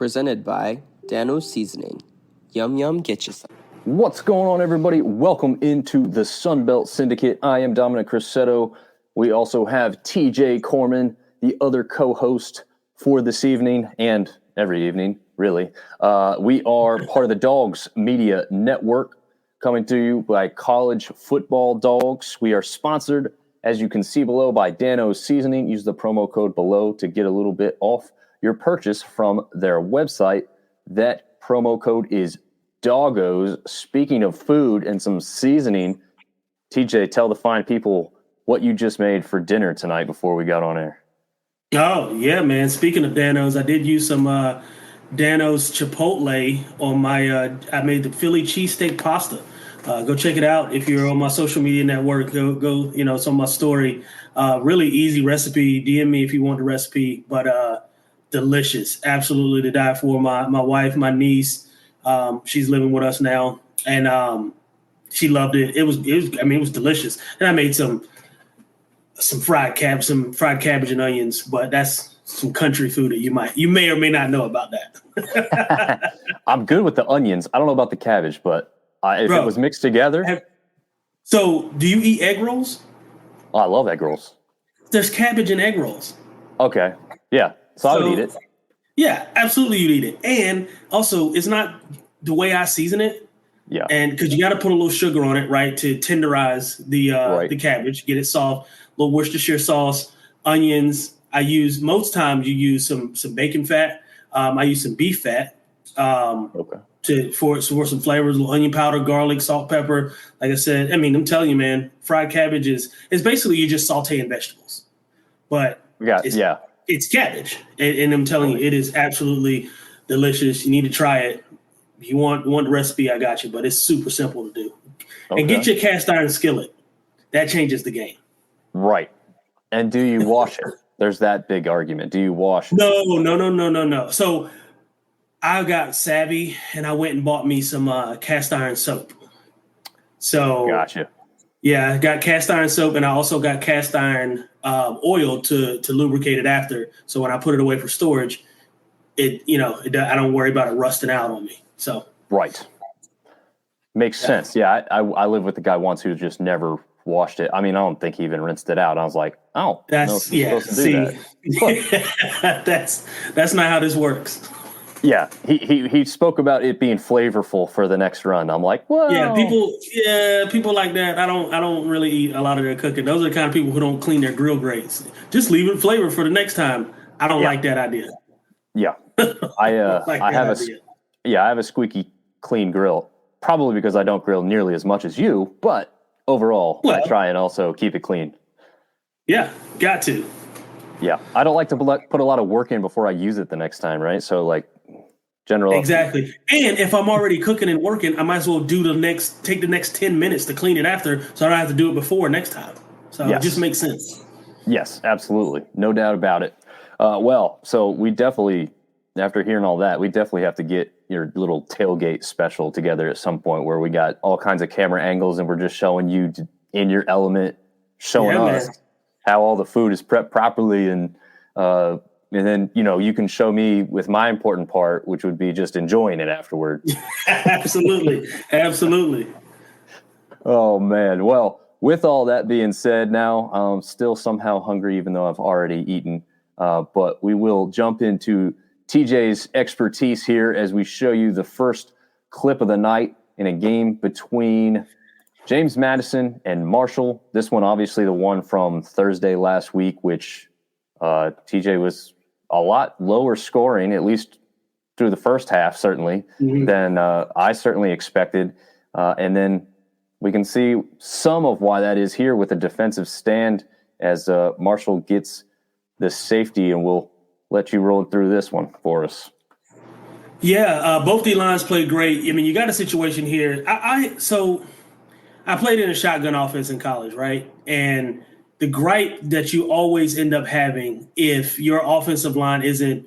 presented by Dano's Seasoning. Yum yum, get you some. What's going on, everybody? Welcome into the Sunbelt Syndicate. I am Dominick TJ. We also have TJ Corman, the other co-host for this evening and every evening, really. We are part of the Dogs Media Network, coming to you by College Football Dogs. We are sponsored, as you can see below, by Dano's Seasoning. Use the promo code below to get a little bit off your purchase from their website. That promo code is Doggos. Speaking of food and some seasoning, TJ, tell the fine people what you just made for dinner tonight before we got on air. Oh, yeah, man. Speaking of Dano's, I did use some Dano's Chipotle on my I made the Philly cheesesteak pasta. Go check it out if you're on my social media network. Go, it's on my story. Really easy recipe. DM me if you want the recipe, but delicious. Absolutely to die for. My wife, my niece, she's living with us now, and she loved it. It was delicious. And I made some fried cabbage and onions, but that's some country food that you may or may not know about that. I'm good with the onions. I don't know about the cabbage, but if it was mixed together. So do you eat egg rolls? Oh, I love egg rolls. There's cabbage in egg rolls. Okay. Yeah. So I would eat it. Yeah, absolutely you'd eat it. And also, it's not the way I season it. Yeah. And because you got to put a little sugar on it, right, to tenderize the cabbage, get it soft. A little Worcestershire sauce, onions. Most times you use some bacon fat. I use some beef fat. For some flavors, a little onion powder, garlic, salt, pepper. Like I said, I'm telling you, man, fried cabbage is basically you're just sauteing vegetables. But it's cabbage. And I'm telling you, it is absolutely delicious. You need to try it. If you want the recipe, I got you. But it's super simple to do. Okay. And get your cast iron skillet. That changes the game. Right. And do you wash it? There's that big argument. Do you wash it? No. So I got savvy and I went and bought me some cast iron soap. So gotcha. Yeah, I got cast iron soap and I also got cast iron oil to lubricate it after. So when I put it away for storage, I don't worry about it rusting out on me. So right. Makes sense. Yeah, I lived with a guy once who just never washed it. I don't think he even rinsed it out. I was like, oh, that's that's not how this works. Yeah, he spoke about it being flavorful for the next run. I'm like, well, people like that. I don't really eat a lot of their cooking. Those are the kind of people who don't clean their grill grates. Just leave it flavor for the next time. I don't like that idea. Yeah, I have a squeaky clean grill. Probably because I don't grill nearly as much as you, but overall, I try and also keep it clean. Yeah, got to. Yeah, I don't like to put a lot of work in before I use it the next time, right? So, Exactly. And if I'm already cooking and working, I might as well take the next 10 minutes to clean it after, so I don't have to do it before next time. So It just makes sense. Yes, absolutely. No doubt about it. So we definitely, after hearing all that, we definitely have to get your little tailgate special together at some point where we got all kinds of camera angles and we're just showing you in your element, showing us how all the food is prepped properly. And then, you can show me with my important part, which would be just enjoying it afterward. Absolutely. Oh, man. Well, with all that being said, now I'm still somehow hungry, even though I've already eaten. But we will jump into TJ's expertise here as we show you the first clip of the night in a game between James Madison and Marshall. This one, obviously, the one from Thursday last week, which TJ was a lot lower scoring, at least through the first half, certainly, than I certainly expected. And then we can see some of why that is here with a defensive stand as Marshall gets the safety, and we'll let you roll through this one for us. Yeah, both the lines played great. You got a situation here. So I played in a shotgun offense in college, right? And the gripe that you always end up having if your offensive line isn't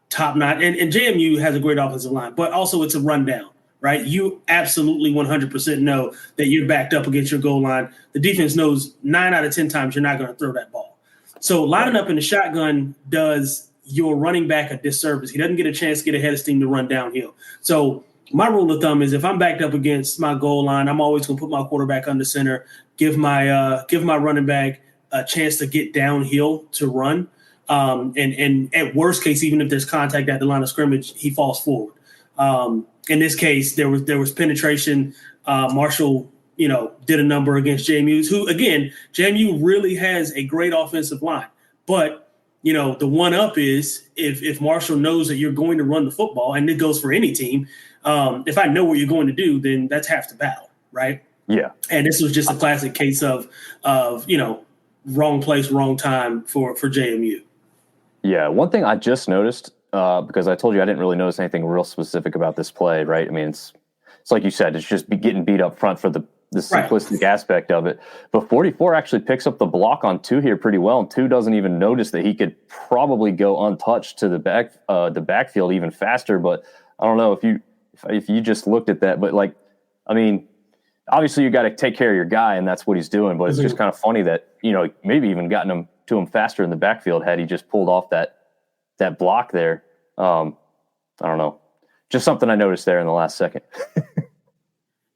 top-notch, and JMU has a great offensive line, but also it's a rundown, right? You absolutely 100% know that you're backed up against your goal line. The defense knows 9 out of 10 times you're not going to throw that ball. So lining up in the shotgun does your running back a disservice. He doesn't get a chance to get ahead of steam to run downhill. So my rule of thumb is if I'm backed up against my goal line, I'm always going to put my quarterback under center, give my running back a chance to get downhill to run. And at worst case, even if there's contact at the line of scrimmage, he falls forward. In this case, there was penetration. Marshall, did a number against JMU, who, again, JMU really has a great offensive line. But, the one up is if Marshall knows that you're going to run the football, and it goes for any team, if I know what you're going to do, then that's half the battle, right? Yeah. And this was just a classic case of wrong place, wrong time for JMU. Yeah, one thing I just noticed, because I told you I didn't really notice anything real specific about this play, right? I mean, it's like you said, it's just getting beat up front for the simplistic aspect of it. But 44 actually picks up the block on 2 here pretty well, and 2 doesn't even notice that he could probably go untouched to the backfield even faster. But I don't know if you just looked at that, but obviously you got to take care of your guy, and that's what he's doing. But it's just kind of funny that maybe even gotten him faster in the backfield had he just pulled off that block there. I don't know, just something I noticed there in the last second.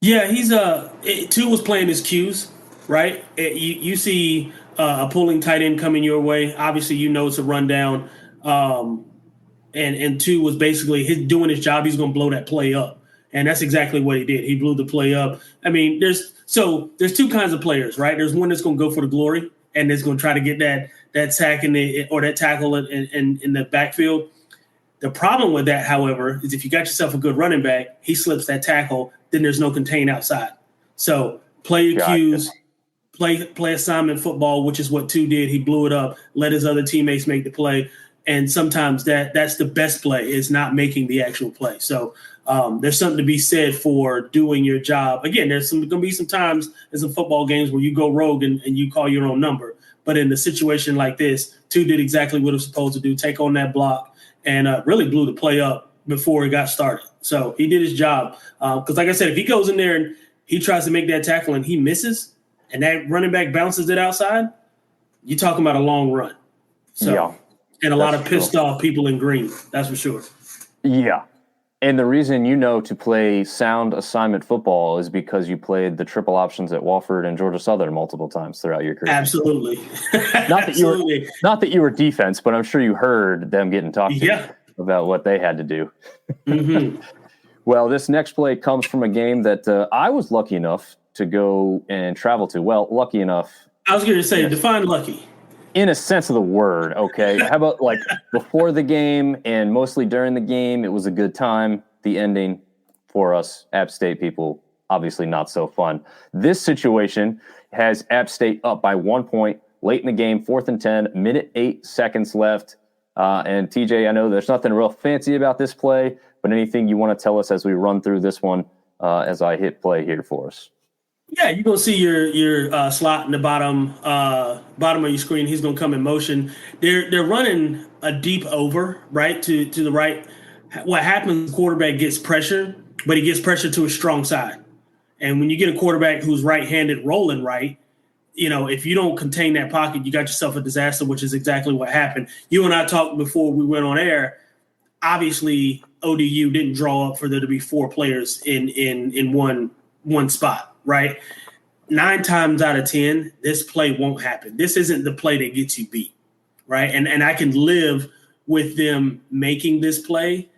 Yeah, he's 2 was playing his cues, right? You see a pulling tight end coming your way. Obviously, it's a rundown, and 2 was basically doing his job. He's going to blow that play up, and that's exactly what he did. He blew the play up. I mean, there's 2 kinds of players, right? There's one that's going to go for the glory and is going to try to get that sack or that tackle in the backfield. The problem with that, however, is if you got yourself a good running back, he slips that tackle, then there's no contain outside. So play your cues, play assignment football, which is what 2 did. He blew it up, let his other teammates make the play. And sometimes that's the best play, is not making the actual play. So there's something to be said for doing your job. Again, there's going to be some times in some football games where you go rogue and you call your own number. But in a situation like this, 2 did exactly what it was supposed to do, take on that block, and really blew the play up before it got started. So he did his job. Because like I said, if he goes in there and he tries to make that tackle and he misses and that running back bounces it outside, you're talking about a long run. So, yeah, and a lot of pissed off people in green, that's for sure. Yeah. And the reason to play sound assignment football is because you played the triple options at Wofford and Georgia Southern multiple times throughout your career. Absolutely. Not that you were defense, but I'm sure you heard them getting talked to about what they had to do. Mm-hmm. Well, this next play comes from a game that I was lucky enough to go and travel to. Well, lucky enough. I was going to say, define lucky. In a sense of the word, okay? How about before the game and mostly during the game, it was a good time. The ending for us App State people, obviously not so fun. This situation has App State up by 1 point late in the game, 4th and 10, minute 8 seconds left. And TJ, I know there's nothing real fancy about this play, but anything you want to tell us as we run through this one as I hit play here for us? Yeah, you're gonna see your slot in the bottom of your screen. He's gonna come in motion. They're running a deep over right to the right. What happens? The quarterback gets pressure, but he gets pressure to his strong side. And when you get a quarterback who's right-handed rolling right, if you don't contain that pocket, you got yourself a disaster, which is exactly what happened. You and I talked before we went on air. Obviously, ODU didn't draw up for there to be 4 players in one spot. Right? 9 times out of 10, this play won't happen. This isn't the play that gets you beat. Right? And I can live with them making this play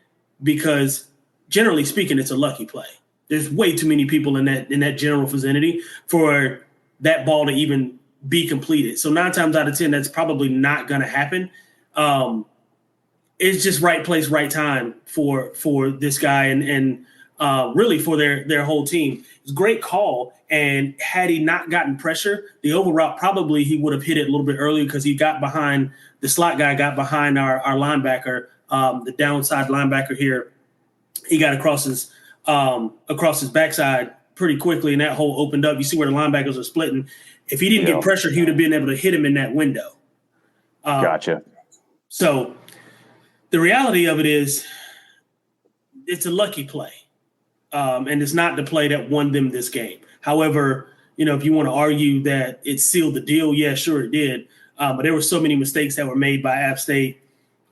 because generally speaking, it's a lucky play. There's way too many people in that general vicinity for that ball to even be completed. So 9 times out of 10, that's probably not going to happen. It's just right place, right time for this guy and really for their whole team. It's a great call. And had he not gotten pressure, the over route, probably he would have hit it a little bit earlier because he got behind the slot guy, got behind our linebacker, the downside linebacker here. He got across his backside pretty quickly, and that hole opened up. You see where the linebackers are splitting. If he didn't get pressure, he would have been able to hit him in that window. Gotcha. So the reality of it is it's a lucky play. And it's not the play that won them this game. However, if you want to argue that it sealed the deal, yeah, sure it did. But there were so many mistakes that were made by App State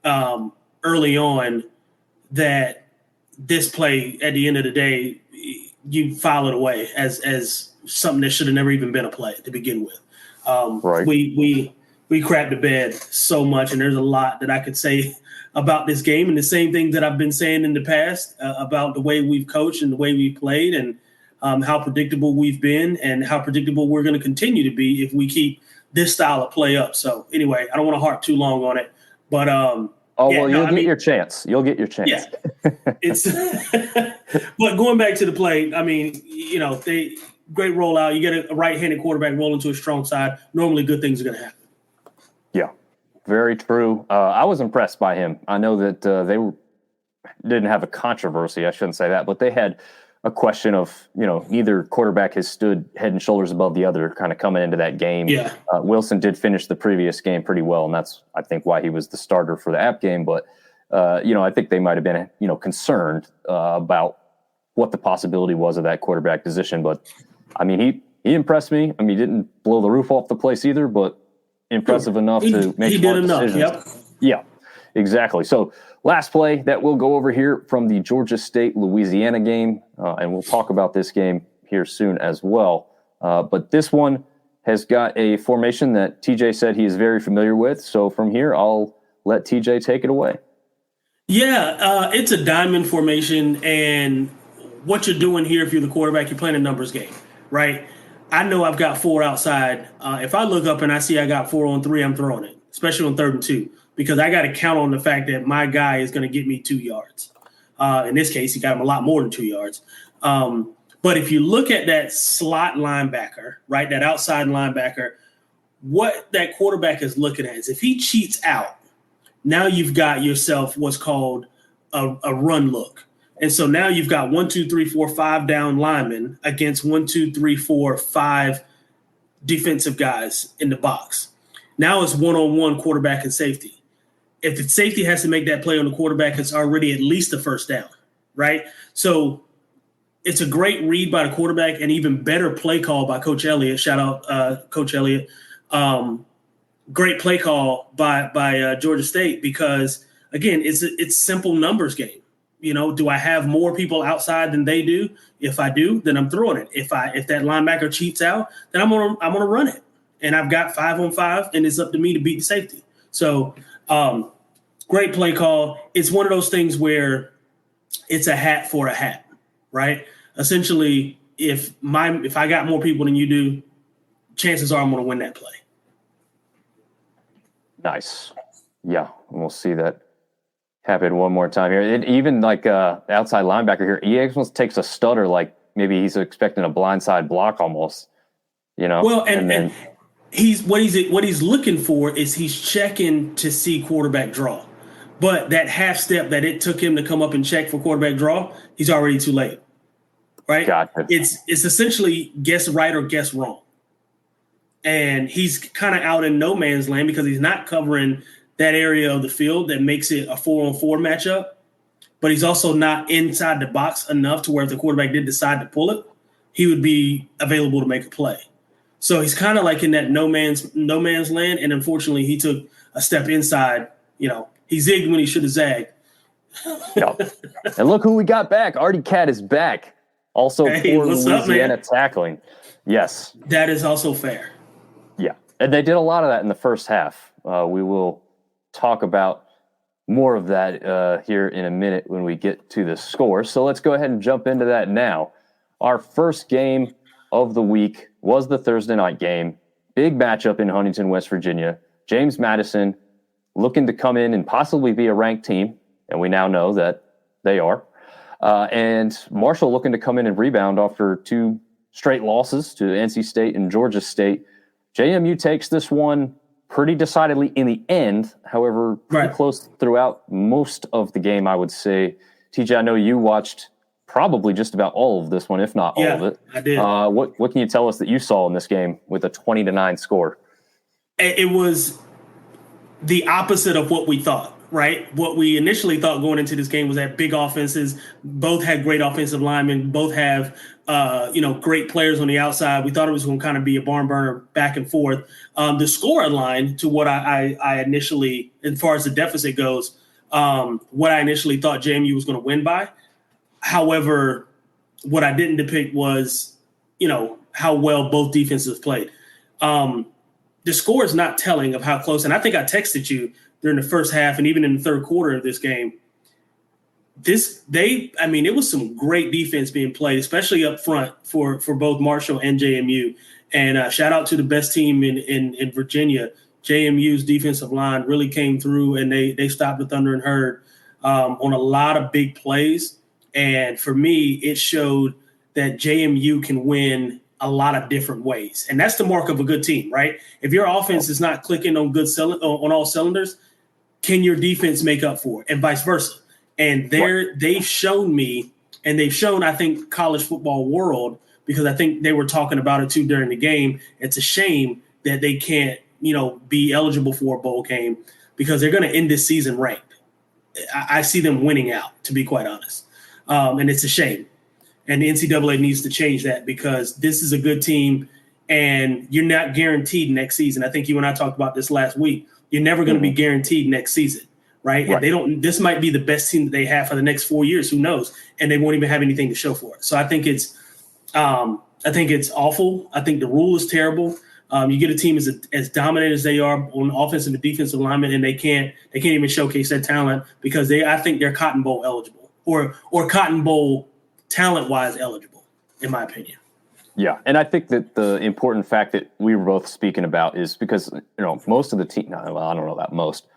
early on that this play, at the end of the day, you file it away as something that should have never even been a play to begin with. Right. We crapped the bed so much, and there's a lot that I could say about this game, and the same thing that I've been saying in the past about the way we've coached and the way we've played, and how predictable we've been and how predictable we're going to continue to be if we keep this style of play up. So anyway, I don't want to harp too long on it, but you'll get your chance. You'll get your chance. Yeah, it's. But going back to the play, I mean, great rollout. You get a right-handed quarterback rolling to a strong side. Normally, good things are going to happen. Yeah, very true. I was impressed by him. I know that didn't have a controversy. I shouldn't say that, but they had a question of, neither quarterback has stood head and shoulders above the other kind of coming into that game. Yeah. Wilson did finish the previous game pretty well, and that's, I think, why he was the starter for the app game. But, I think they might have been, concerned about what the possibility was of that quarterback position. But, I mean, he impressed me. I mean, he didn't blow the roof off the place either, but impressive enough to make smart decisions. Yep. Yeah, exactly. So, last play that we'll go over here from the Georgia State-Louisiana game, and we'll talk about this game here soon as well. But this one has got a formation that TJ said he is very familiar with. So from here, I'll let TJ take it away. Yeah, it's a diamond formation, and what you're doing here, if you're the quarterback, you're playing a numbers game, right? I know I've got 4 outside. If I look up and I see I got 4 on 3, I'm throwing it, especially on 3rd and 2. Because I got to count on the fact that my guy is going to get me 2 yards. In this case, he got him a lot more than 2 yards. But if you look at that slot linebacker, right, that outside linebacker, what that quarterback is looking at is if he cheats out, now you've got yourself what's called a run look. And so now you've got 1, 2, 3, 4, 5 down linemen against 1, 2, 3, 4, 5 defensive guys in the box. Now it's one-on-one quarterback and safety. If the safety has to make that play on the quarterback, it's already at least a first down, right? So it's a great read by the quarterback and even better play call by Coach Elliott. Shout out Coach Elliott. Great play call by Georgia State because, again, it's simple numbers game. Do I have more people outside than they do? If I do, then I'm throwing it. If that linebacker cheats out, then I'm gonna run it. And I've got 5 on 5, and it's up to me to beat the safety. So great play call. It's one of those things where it's a hat for a hat, right? Essentially, if I got more people than you do, chances are I'm going to win that play. Nice. Yeah, we'll see that happen one more time here. Even like outside linebacker here, he almost takes a stutter like maybe he's expecting a blindside block almost, Well, and what he's looking for is he's checking to see quarterback draw. But that half step that it took him to come up and check for quarterback draw, he's already too late. Right? Gotcha. It's essentially guess right or guess wrong. And he's kind of out in no man's land because he's not covering that area of the field that makes it a 4-on-4 matchup. But he's also not inside the box enough to where if the quarterback did decide to pull it, he would be available to make a play. So he's kind of like in that no man's land, and unfortunately, he took a step inside. He zigged when he should have zagged. Yep. And look who we got back. Artie Cat is back. Also for Louisiana tackling. Yes. That is also fair. Yeah. And they did a lot of that in the first half. We will talk about more of that here in a minute when we get to the score. So let's go ahead and jump into that now. Our first game of the week was the Thursday night game. Big matchup in Huntington, West Virginia. James Madison looking to come in and possibly be a ranked team, and we now know that they are. And Marshall looking to come in and rebound after 2 straight losses to NC State and Georgia State. JMU takes this one pretty decidedly in the end, however, pretty close throughout most of the game, I would say. TJ, I know you watched probably just about all of this one, if not all of it. I did. What can you tell us that you saw in this game with a 20-9 score? It was the opposite of what we thought, right? What we initially thought going into this game was that big offenses both had great offensive linemen, both have great players on the outside. We thought it was going to kind of be a barn burner back and forth. The score line to what I initially, as far as the deficit goes, what I initially thought JMU was going to win by. However, what I didn't depict was, how well both defenses played. The score is not telling of how close, and I think I texted you during the first half and even in the third quarter of this game. It was some great defense being played, especially up front for both Marshall and JMU. And shout out to the best team in Virginia. JMU's defensive line really came through, and they stopped the Thunder and Herd on a lot of big plays. And for me, it showed that JMU can win a lot of different ways. And that's the mark of a good team, right? If your offense is not clicking on on all cylinders, can your defense make up for it, and vice versa? And they've shown me, and they've shown, I think, college football world, because I think they were talking about it too during the game. It's a shame that they can't, be eligible for a bowl game, because they're going to end this season ranked. I see them winning out, to be quite honest. And it's a shame. And the NCAA needs to change that, because this is a good team and you're not guaranteed next season. I think you and I talked about this last week. You're never going to be guaranteed next season, right? And this might be the best team that they have for the next 4 years. Who knows? And they won't even have anything to show for it. So I think it's awful. I think the rule is terrible. You get a team as dominant as they are on offensive and defensive linemen, and they can't even showcase their talent, because I think they're Cotton Bowl eligible or Cotton Bowl talent-wise eligible, in my opinion. Yeah, and I think that the important fact that we were both speaking about is because, most of the team, I don't know about most,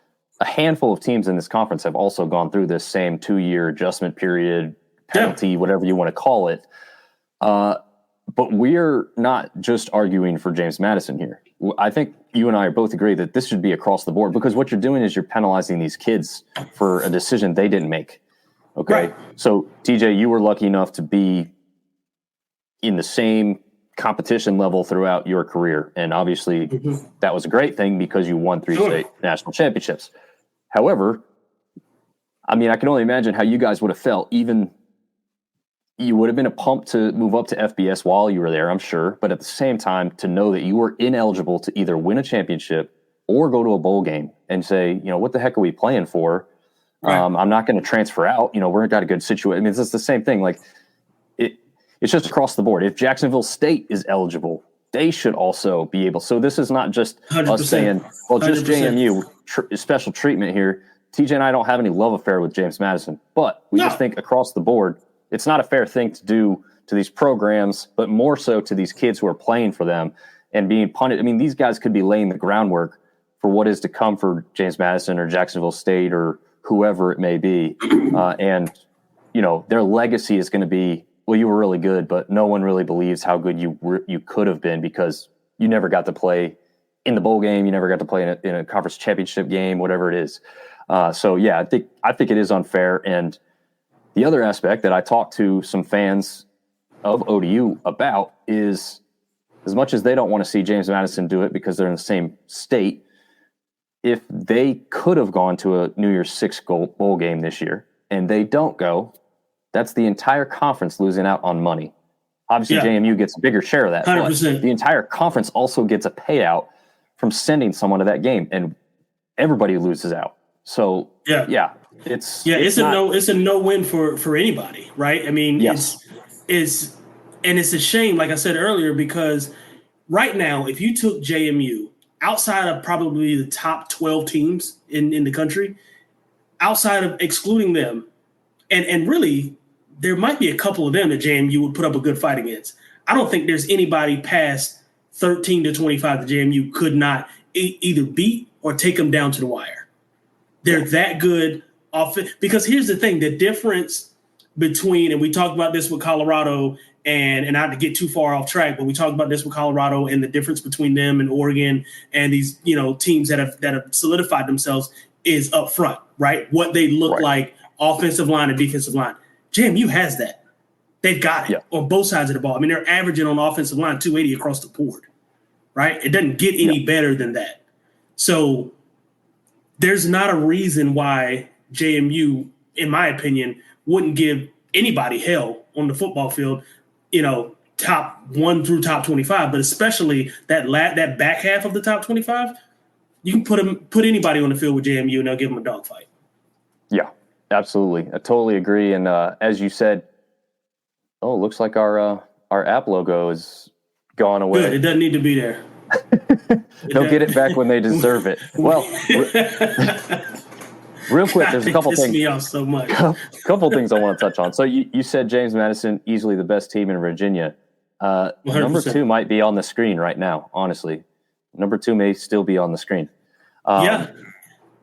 a handful of teams in this conference have also gone through this same 2-year adjustment period, penalty, whatever you want to call it. But we're not just arguing for James Madison here. I think you and I both agree that this should be across the board, because what you're doing is you're penalizing these kids for a decision they didn't make. Okay. Right. So TJ, you were lucky enough to be in the same competition level throughout your career. And obviously that was a great thing, because you won 3 state national championships. However, I can only imagine how you guys would have felt. Even you would have been a pump to move up to FBS while you were there, I'm sure. But at the same time, to know that you were ineligible to either win a championship or go to a bowl game and say, what the heck are we playing for? Right. I'm not going to transfer out. We're got a good situation. It's the same thing. Like it's just across the board. If Jacksonville State is eligible, they should also be able. So this is not just 100%. Us saying, well, just 100%. JMU special treatment here. TJ and I don't have any love affair with James Madison, but we just think across the board, it's not a fair thing to do to these programs, but more so to these kids who are playing for them and being punted. These guys could be laying the groundwork for what is to come for James Madison or Jacksonville State or whoever it may be. And their legacy is going to be, well, you were really good, but no one really believes how good you could have been, because you never got to play in the bowl game. You never got to play in a conference championship game, whatever it is. I think it is unfair. And the other aspect that I talked to some fans of ODU about is, as much as they don't want to see James Madison do it because they're in the same state, if they could have gone to a New Year's Six bowl game this year and they don't go, that's the entire conference losing out on money. Obviously, JMU gets a bigger share of that. 100%. But the entire conference also gets a payout from sending someone to that game, and everybody loses out. So it's a no-win for anybody, right? It's a shame, like I said earlier, because right now, if you took JMU outside of probably the top 12 teams in the country, outside of excluding them, and really there might be a couple of them that JMU would put up a good fight against. I don't think there's anybody past 13 to 25 that JMU could not either beat or take them down to the wire. They're that good off it. Because here's the thing, the difference between, and we talked about this with Colorado, and not to get too far off track, but we talked about this with Colorado and the difference between them and Oregon and these, teams that have solidified themselves is up front, right? What they look like, offensive line and defensive line. JMU has that. They've got it on both sides of the ball. They're averaging on the offensive line 280 across the board, right? It doesn't get any better than that. So there's not a reason why JMU, in my opinion, wouldn't give anybody hell on the football field, top 1 through top 25, but especially that back half of the top 25, you can put anybody on the field with JMU and they'll give them a dogfight. Yeah, absolutely. I totally agree. And as you said, it looks like our app logo is gone away. Good. It doesn't need to be there. They'll get it back when they deserve it. Well, real quick, there's a couple things. Me off so much. Couple things I want to touch on. So you said James Madison, easily the best team in Virginia. Number 2 might be on the screen right now, honestly. Number 2 may still be on the screen.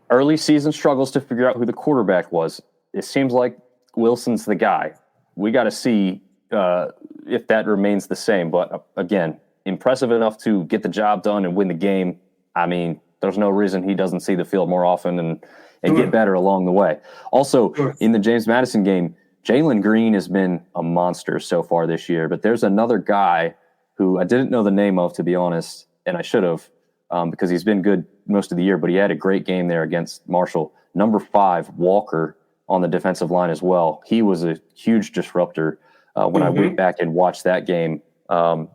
Early season struggles to figure out who the quarterback was. It seems like Wilson's the guy. We got to see if that remains the same. But again, impressive enough to get the job done and win the game. I mean, there's no reason he doesn't see the field more often and get better along the way. Also, in the James Madison game, Jalen Green has been a monster so far this year, but there's another guy who I didn't know the name of, to be honest, and I should have because he's been good most of the year, but he had a great game there against Marshall. Number 5, Walker, on the defensive line as well. He was a huge disruptor when I went back and watched that game. I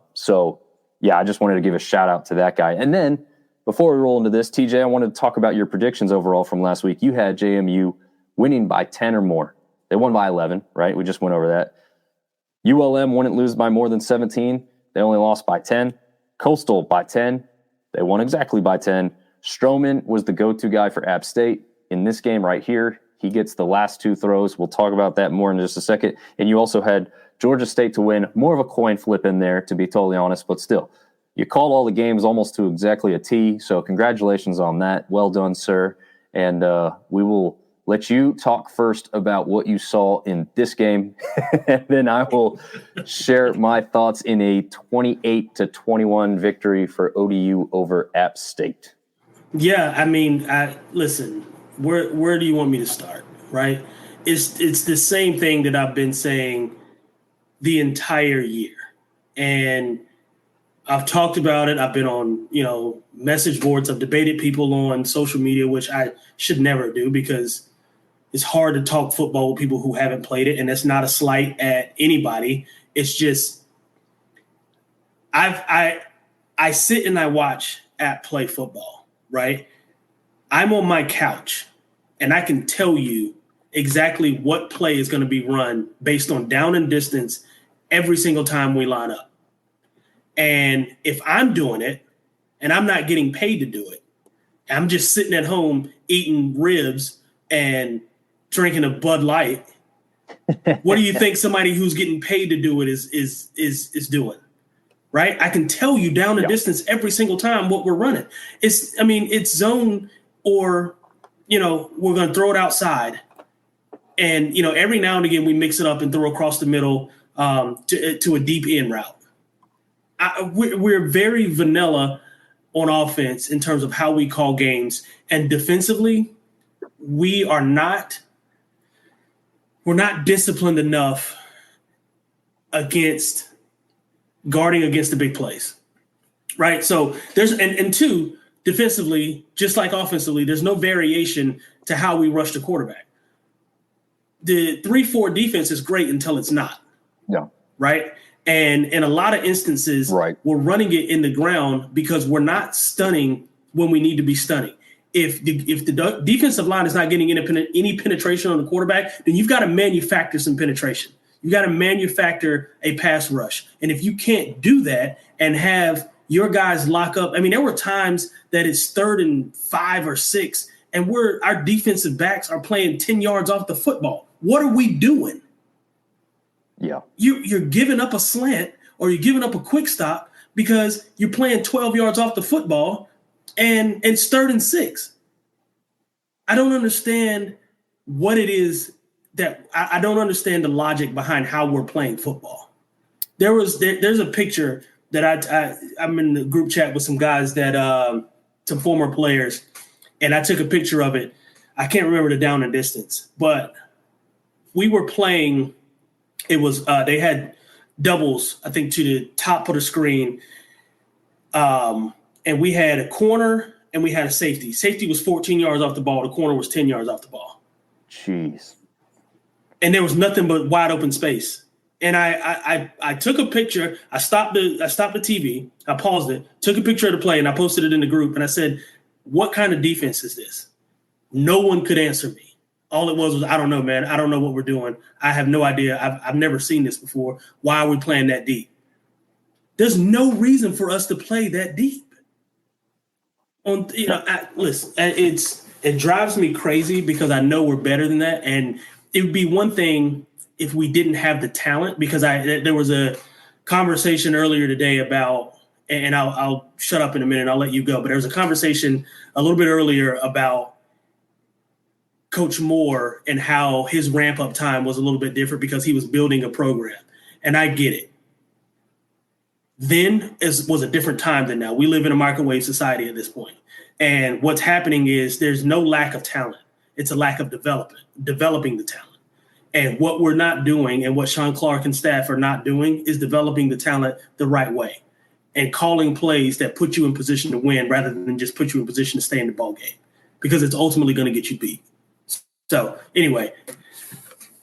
just wanted to give a shout out to that guy. And then before we roll into this, TJ, I wanted to talk about your predictions overall from last week. You had JMU winning by 10 or more. They won by 11, right? We just went over that. ULM wouldn't lose by more than 17. They only lost by 10. Coastal by 10. They won exactly by 10. Stroman was the go-to guy for App State. In this game right here, he gets the last 2 throws. We'll talk about that more in just a second. And you also had Georgia State to win. More of a coin flip in there, to be totally honest, but still. You called all the games almost to exactly a T, so congratulations on that. Well done, sir. And we will let you talk first about what you saw in this game, and then I will share my thoughts in a 28-21 victory for ODU over App State. Yeah, I mean, listen, where do you want me to start, right? It's the same thing that I've been saying the entire year. And I've talked about it. I've been on, message boards. I've debated people on social media, which I should never do because it's hard to talk football with people who haven't played it. And that's not a slight at anybody. It's just I sit and I watch App play football, right? I'm on my couch and I can tell you exactly what play is going to be run based on down and distance every single time we line up. And if I'm doing it and I'm not getting paid to do it, I'm just sitting at home eating ribs and drinking a Bud Light, what do you think somebody who's getting paid to do it is doing? Right? I can tell you down and distance every single time what we're running. It's zone or, we're going to throw it outside. And, every now and again we mix it up and throw across the middle to a deep end route. We're very vanilla on offense in terms of how we call games, and defensively, we're not disciplined enough against guarding against the big plays, right? So there's and 2, defensively, just like offensively, there's no variation to how we rush the quarterback. The 3-4 defense is great until it's not. Yeah. Right. And in a lot of instances, we're running it in the ground because we're not stunning when we need to be stunning. If the defensive line is not getting any penetration on the quarterback, then you've got to manufacture some penetration. You've got to manufacture a pass rush. And if you can't do that and have your guys lock up, there were times that it's 3rd and 5 or 6, and our defensive backs are playing 10 yards off the football. What are we doing? Yeah. You're giving up a slant or you're giving up a quick stop because you're playing 12 yards off the football and it's 3rd and 6. I don't understand what it is that I don't understand the logic behind how we're playing football. There's a picture that I'm in the group chat with some guys that some former players, and I took a picture of it. I can't remember the down and distance, but we were playing. It was they had doubles, I think, to the top of the screen, and we had a corner and we had a safety. Safety was 14 yards off the ball. The corner was 10 yards off the ball. Jeez. And there was nothing but wide open space. And I took a picture. I stopped the TV. I paused it, took a picture of the play, and I posted it in the group. And I said, what kind of defense is this? No one could answer me. All it was, I don't know, man. I don't know what we're doing. I have no idea. I've never seen this before. Why are we playing that deep? There's no reason for us to play that deep. Listen, it drives me crazy because I know we're better than that. And it would be one thing if we didn't have the talent, because there was a conversation earlier today about, and I'll shut up in a minute, I'll let you go, but there was a conversation a little bit earlier about Coach Moore and how his ramp-up time was a little bit different because he was building a program. And I get it. Then was a different time than now. We live in a microwave society at this point. And what's happening is there's no lack of talent. It's a lack of developing the talent. And what we're not doing and what Shawn Clark and staff are not doing is developing the talent the right way and calling plays that put you in position to win rather than just put you in position to stay in the ball game, because it's ultimately going to get you beat. So anyway,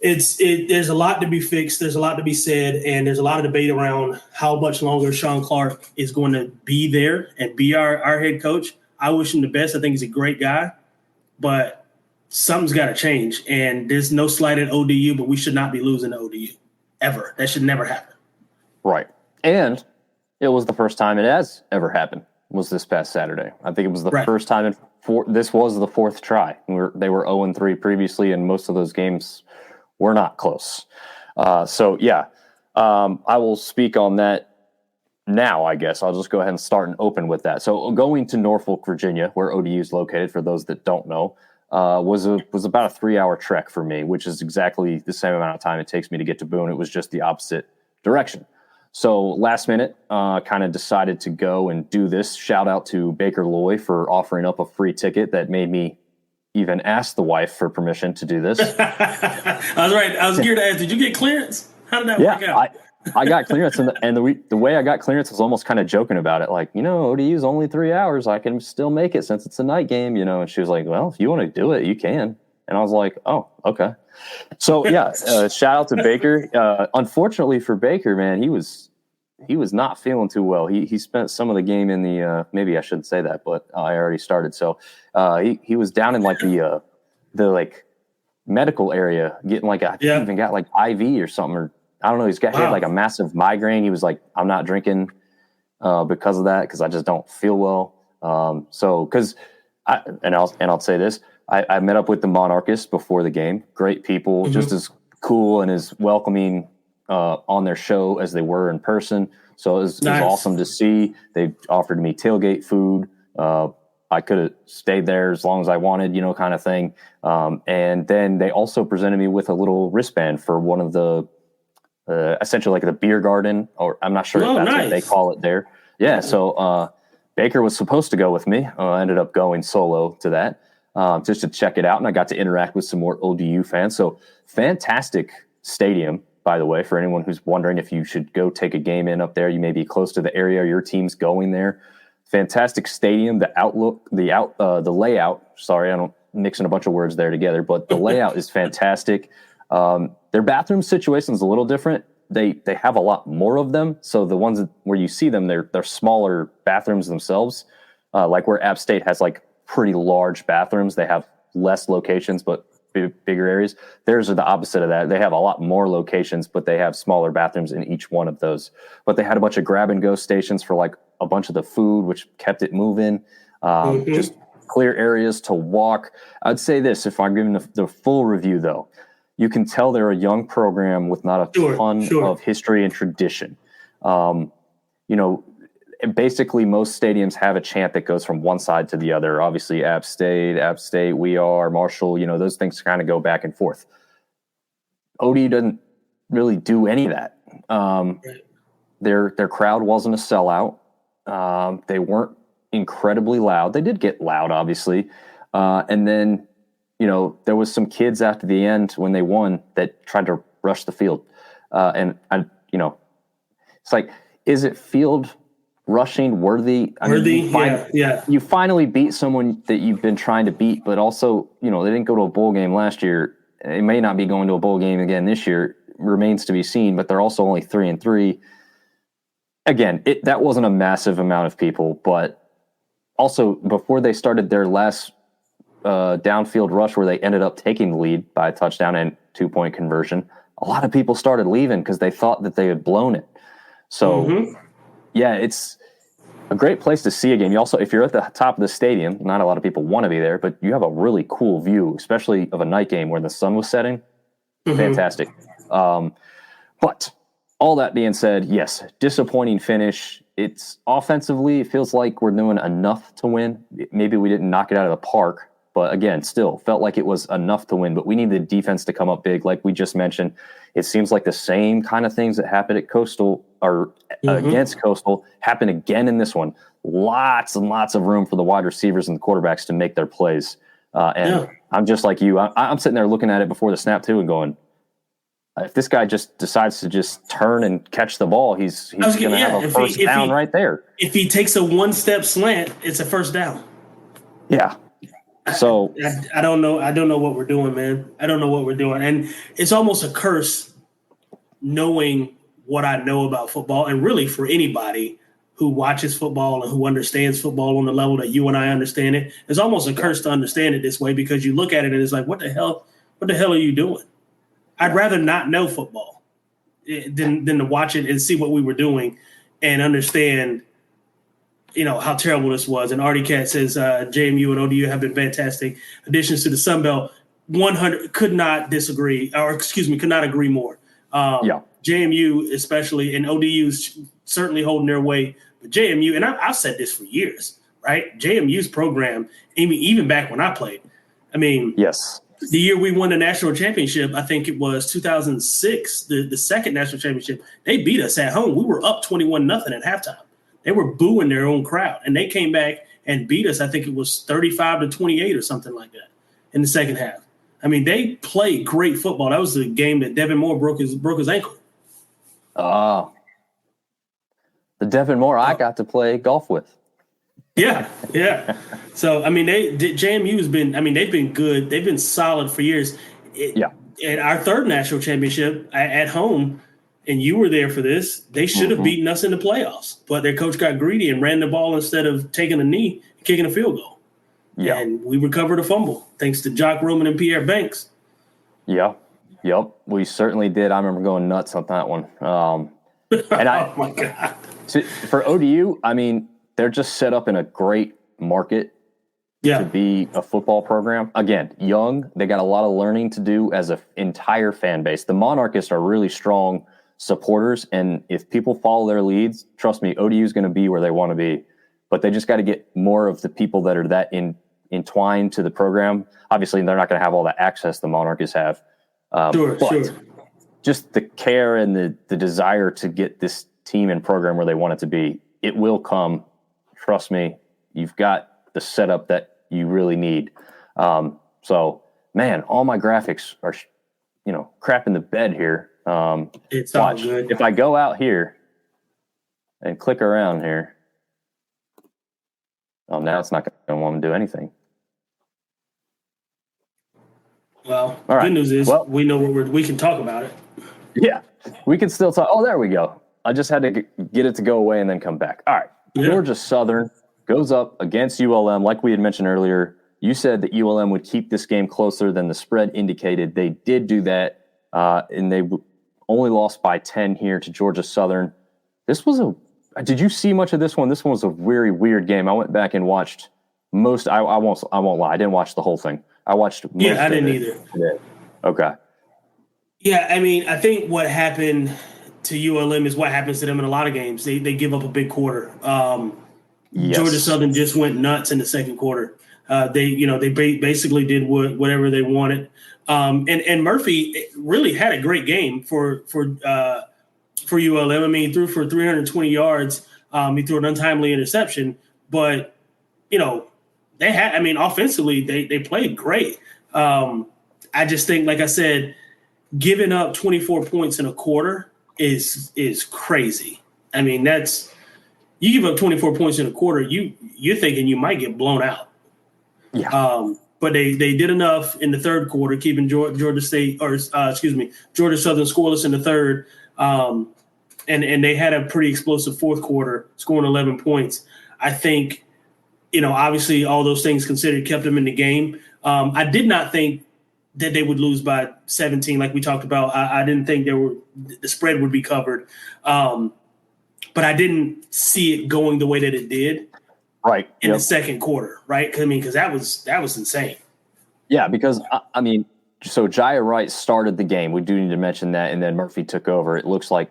there's a lot to be fixed. There's a lot to be said, and there's a lot of debate around how much longer Shawn Clark is going to be there and be our head coach. I wish him the best. I think he's a great guy, but something's got to change. And there's no slight at ODU, but we should not be losing to ODU ever. That should never happen. Right. And it was the first time it has ever happened, was this past Saturday. I think it was the first time this was the fourth try. They were 0-3 previously, and most of those games were not close. I will speak on that now, I guess. I'll just go ahead and start and open with that. So going to Norfolk, Virginia, where ODU is located, for those that don't know, was about a 3-hour trek for me, which is exactly the same amount of time it takes me to get to Boone. It was just the opposite direction. So last minute, kind of decided to go and do this. Shout out to Baker Loy for offering up a free ticket that made me even ask the wife for permission to do this. I was right. I was geared to ask, did you get clearance? How did that work out? I got clearance, and the way I got clearance was almost kind of joking about it. Like, ODU's only 3 hours. I can still make it since it's a night game, And she was like, well, if you want to do it, you can. And I was like, oh, okay. So, shout out to Baker. Unfortunately for Baker, man, he was not feeling too well. He spent some of the game in the maybe I shouldn't say that, but I already started. So he was down in like the like medical area, getting like he even got like IV or something, or I don't know. He had like a massive migraine. He was like, I'm not drinking because of that, because I just don't feel well. I'll say this. I met up with the Monarchists before the game. Great people, just as cool and as welcoming on their show as they were in person. So it was awesome to see. They offered me tailgate food. I could have stayed there as long as I wanted, kind of thing. And then they also presented me with a little wristband for one of the essentially like the beer garden, or I'm not sure if that's what they call it there. Yeah. So Baker was supposed to go with me. I ended up going solo to that. Just to check it out, and I got to interact with some more ODU fans. So fantastic stadium, by the way, for anyone who's wondering if you should go take a game in up there. You may be close to the area, your team's going there. Fantastic stadium. The outlook, the layout. Sorry, I don't mixing a bunch of words there together, but the layout is fantastic. Their bathroom situation is a little different. They have a lot more of them. So the ones where you see them, they're smaller bathrooms themselves. Like where App State has like pretty large bathrooms. They have less locations, but bigger areas. Theirs are the opposite of that. They have a lot more locations, but they have smaller bathrooms in each one of those. But they had a bunch of grab and go stations for like a bunch of the food, which kept it moving. Just clear areas to walk. I'd say this, if I'm giving the full review though, you can tell they're a young program with not a ton of history and tradition. Basically most stadiums have a chant that goes from one side to the other. Obviously App State, we are, Marshall, those things kind of go back and forth. ODU doesn't really do any of that. Their crowd wasn't a sellout. They weren't incredibly loud. They did get loud, obviously. And then, there was some kids after the end when they won that tried to rush the field. It's like, is it field rushing worthy. You finally beat someone that you've been trying to beat, but also, they didn't go to a bowl game last year. They may not be going to a bowl game again this year. Remains to be seen, but they're also only 3-3. Again, that wasn't a massive amount of people, but also before they started their last downfield rush where they ended up taking the lead by a touchdown and 2-point conversion, a lot of people started leaving because they thought that they had blown it. So, yeah, it's a great place to see a game. You also, if you're at the top of the stadium, not a lot of people want to be there, but you have a really cool view, especially of a night game where the sun was setting. Fantastic. But all that being said, yes, disappointing finish. It's offensively, it feels like we're doing enough to win. Maybe we didn't knock it out of the park, but again, still felt like it was enough to win. But we need the defense to come up big, like we just mentioned. It seems like the same kind of things that happened at Coastal or against Coastal happen again in this one. Lots and lots of room for the wide receivers and the quarterbacks to make their plays. I'm just like you. I'm sitting there looking at it before the snap too and going, if this guy just decides to just turn and catch the ball, he's going to have a first down right there. If he takes a one-step slant, it's a first down. Yeah. So I don't know. I don't know what we're doing, man. I don't know what we're doing. And it's almost a curse knowing what I know about football, and really for anybody who watches football and who understands football on the level that you and I understand it. It's almost a curse to understand it this way, because you look at it and it's like, what the hell are you doing? I'd rather not know football than to watch it and see what we were doing and understand, how terrible this was. And Artie Cat says JMU and ODU have been fantastic additions to the Sun Belt. 100 could not agree more. JMU especially, and ODU's certainly holding their way. But JMU, and I've said this for years, right? JMU's program, even back when I played, yes. The year we won the national championship, I think it was 2006, the second national championship, they beat us at home. We were up 21-0 at halftime. They were booing their own crowd, and they came back and beat us. I think it was 35-28 or something like that in the second half. They played great football. That was the game that Devin Moore broke his ankle. The Devin Moore I got to play golf with. Yeah. So, JMU has been, they've been good. They've been solid for years. At our third national championship at home, and you were there for this, they should have beaten us in the playoffs. But their coach got greedy and ran the ball instead of taking a knee and kicking a field goal. Yeah. And we recovered a fumble thanks to Jock Roman and Pierre Banks. Yeah. Yep. We certainly did. I remember going nuts on that one. Oh, my God. For ODU, they're just set up in a great market to be a football program. Again, young. They got a lot of learning to do as an entire fan base. The Monarchists are really strong supporters, and if people follow their leads, trust me, ODU is going to be where they want to be. But they just got to get more of the people that are that entwined to the program. Obviously, they're not going to have all the access the Monarchists have. Sure. Just the care and the desire to get this team and program where they want it to be, it will come. Trust me, you've got the setup that you really need. So, man, all my graphics are, crap in the bed here. It's all good. If I go out here and click around here, now it's not going to want to do anything. Well, the good news is we know we can talk about it. Yeah, we can still talk. Oh, there we go. I just had to get it to go away and then come back. All right. Yeah. Georgia Southern goes up against ULM. Like we had mentioned earlier, you said that ULM would keep this game closer than the spread indicated. They did do that, and they only lost by 10 here to Georgia Southern. Did you see much of this one? This one was a very weird game. I went back and watched most. I won't lie. I didn't watch the whole thing. I watched most I didn't either. Today. Okay. Yeah, I think what happened to ULM is what happens to them in a lot of games. They give up a big quarter. Yes. Georgia Southern just went nuts in the second quarter. They basically did whatever they wanted. And Murphy really had a great game for ULM. He threw for 320 yards. He threw an untimely interception, but they had. Offensively they played great. I just think, like I said, giving up 24 points in a quarter is crazy. That's you give up 24 points in a quarter, you're thinking you might get blown out. Yeah. But they did enough in the third quarter, keeping Georgia State Georgia Southern scoreless in the third, and they had a pretty explosive fourth quarter, scoring 11 points. I think, obviously all those things considered kept them in the game. I did not think that they would lose by 17, like we talked about. I didn't think the spread would be covered, but I didn't see it going the way that it did. Right. In the second quarter, right? Because that was insane. Yeah, because so Jaya Wright started the game. We do need to mention that, and then Murphy took over. It looks like,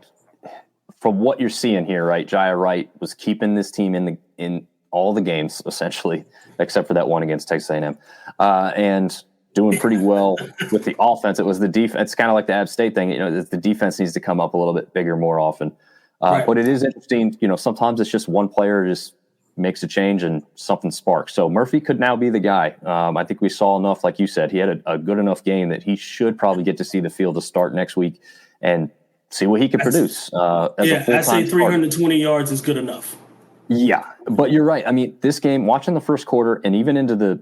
from what you're seeing here, right? Jaya Wright was keeping this team in all the games essentially, except for that one against Texas A&M, and doing pretty well with the offense. It was the defense. It's kind of like the App State thing. The defense needs to come up a little bit bigger more often. Right. But it is interesting. Sometimes it's just one player just makes a change and something sparks. So Murphy could now be the guy. I think we saw enough, like you said, he had a good enough game that he should probably get to see the field to start next week and see what he can produce. I say 320 yards is good enough. Yeah, but you're right. This game, watching the first quarter and even into the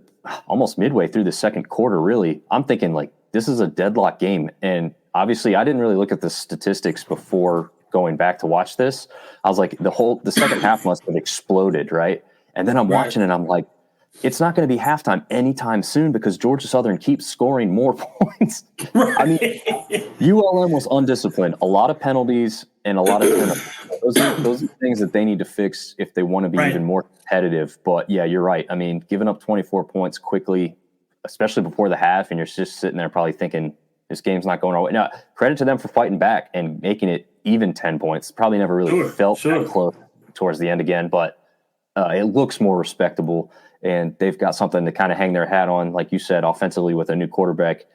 almost midway through the second quarter, really, I'm thinking like this is a deadlock game. And obviously I didn't really look at the statistics before going back to watch this. I was like, the second half must have exploded, right? And then I'm watching and I'm like, it's not going to be halftime anytime soon because Georgia Southern keeps scoring more points. ULM was undisciplined. A lot of penalties and a lot of those are things that they need to fix if they want to be even more competitive. But yeah, you're right. Giving up 24 points quickly, especially before the half, and you're just sitting there probably thinking this game's not going our way. Now, credit to them for fighting back and making it even 10 points. Probably never really felt that close towards the end again, but it looks more respectable, and they've got something to kind of hang their hat on, like you said, offensively with a new quarterback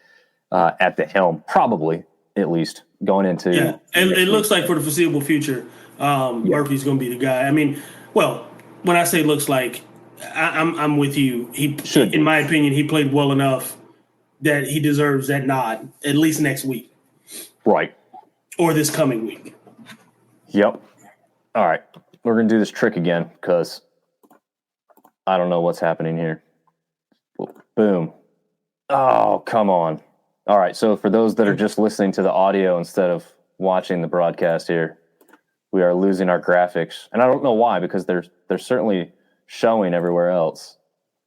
at the helm, probably at least going into. Yeah, and it looks like for the foreseeable future, Murphy's going to be the guy. When I say looks like, I'm with you. He should, in my opinion, he played well enough that he deserves that nod at least next week, right? Or this coming week. Yep. All right. We're going to do this trick again because I don't know what's happening here. Boom. Oh, come on. All right. So for those that are just listening to the audio instead of watching the broadcast here, we are losing our graphics. And I don't know why, because they're certainly showing everywhere else.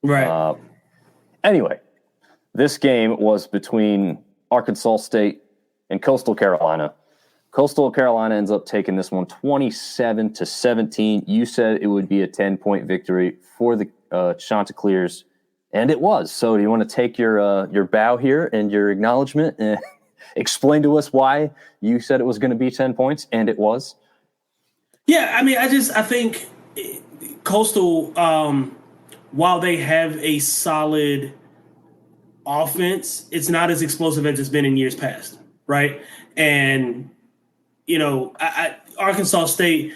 Right. Anyway, this game was between Arkansas State and Coastal Carolina. Coastal Carolina ends up taking this one 27-17. You said it would be a 10-point victory for the Chanticleers, and it was. So do you want to take your bow here and your acknowledgement and explain to us why you said it was going to be 10 points, and it was? Yeah, I think Coastal, while they have a solid offense, it's not as explosive as it's been in years past, right? And Arkansas State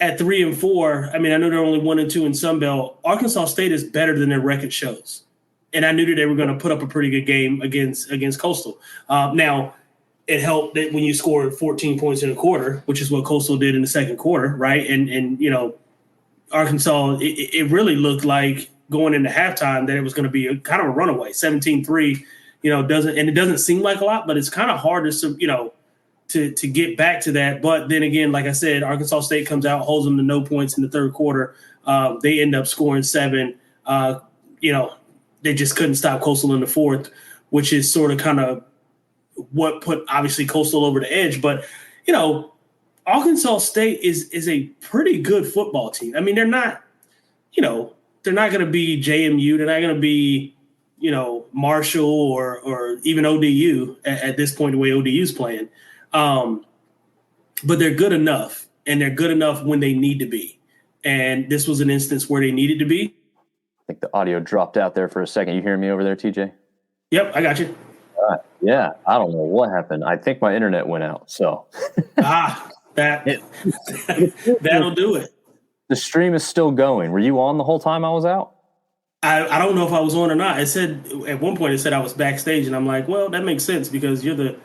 at 3-4. I know they're only 1-2 in Sun Belt. Arkansas State is better than their record shows, and I knew that they were going to put up a pretty good game against Coastal. Now, it helped that when you scored 14 points in a quarter, which is what Coastal did in the second quarter, right? And Arkansas, it really looked like going into halftime that it was going to be kind of a runaway, 17-3. It doesn't seem like a lot, but it's kind of hard to get back to that. But then again, like I said, Arkansas State comes out, holds them to no points in the third quarter. They end up scoring 7. They just couldn't stop Coastal in the fourth, which is sort of kind of what put obviously Coastal over the edge. But, Arkansas State is a pretty good football team. They're not, they're not going to be JMU. They're not going to be, Marshall or even ODU at this point, the way ODU's playing. But they're good enough, and they're good enough when they need to be. And this was an instance where they needed to be. I think the audio dropped out there for a second. You hearing me over there, TJ? Yep, I got you. Yeah, I don't know what happened. I think my internet went out. So that'll do it. The stream is still going. Were you on the whole time I was out? I don't know if I was on or not. It said at one point I was backstage, and I'm like, well, that makes sense because you're the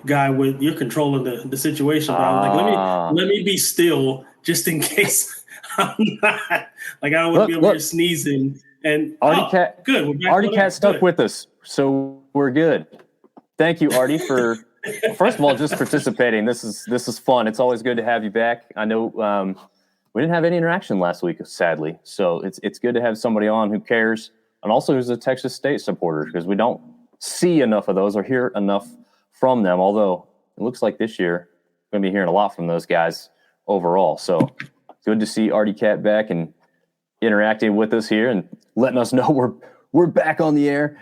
guy you're controlling the situation. But I'm like, let me be still just in case I'm not. Like, I don't want to be over here sneezing. And good. Artie Cat stuck with us, so we're good. Thank you, Artie, for first of all just participating. This is fun. It's always good to have you back. I know we didn't have any interaction last week, sadly, so it's good to have somebody on who cares and also who's a Texas State supporter, because we don't see enough of those or hear enough from them. Although it looks like this year we're going to be hearing a lot from those guys overall. So good to see Artie Cat back and interacting with us here and letting us know we're back on the air.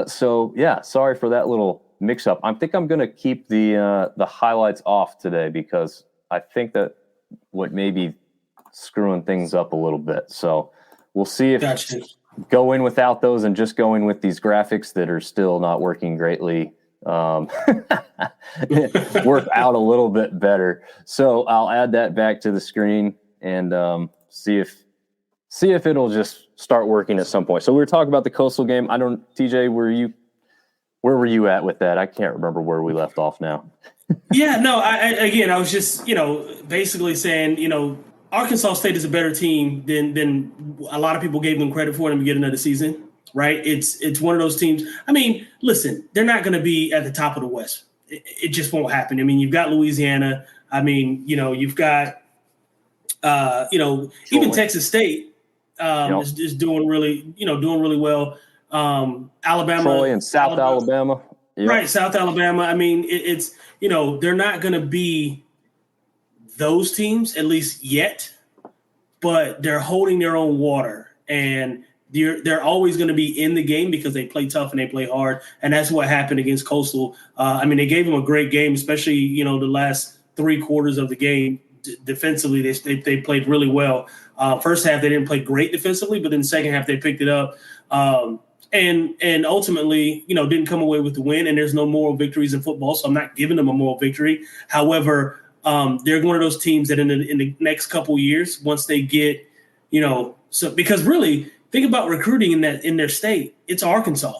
So yeah, sorry for that little mix up. I think I'm going to keep the highlights off today because I think that what may be screwing things up a little bit. So we'll see if go in without those and just go in with these graphics that are still not working greatly. Work out a little bit better. So I'll add that back to the screen and see if it'll just start working at some point. So we were talking about the Coastal game. TJ, where were you at with that? I can't remember where we left off now. Yeah, no, I was just, basically saying, Arkansas State is a better team than a lot of people gave them credit for in the beginning of the season, right? It's one of those teams. I mean, listen, they're not going to be at the top of the West. It just won't happen. I mean, you've got Louisiana. I mean, you've got, even Texas State is doing really well. Alabama. Troy and South Alabama. Yep. Right, South Alabama. I mean, it's they're not going to be those teams, at least yet, but they're holding their own water, and they're always going to be in the game because they play tough and they play hard, and that's what happened against Coastal. I mean, they gave them a great game, especially the last 3 quarters of the game. Defensively, they played really well. First half they didn't play great defensively, but then second half they picked it up. And ultimately, didn't come away with the win. And there's no moral victories in football, so I'm not giving them a moral victory. However, they're one of those teams that in the next couple of years, once they get, because really think about recruiting in their state. It's Arkansas.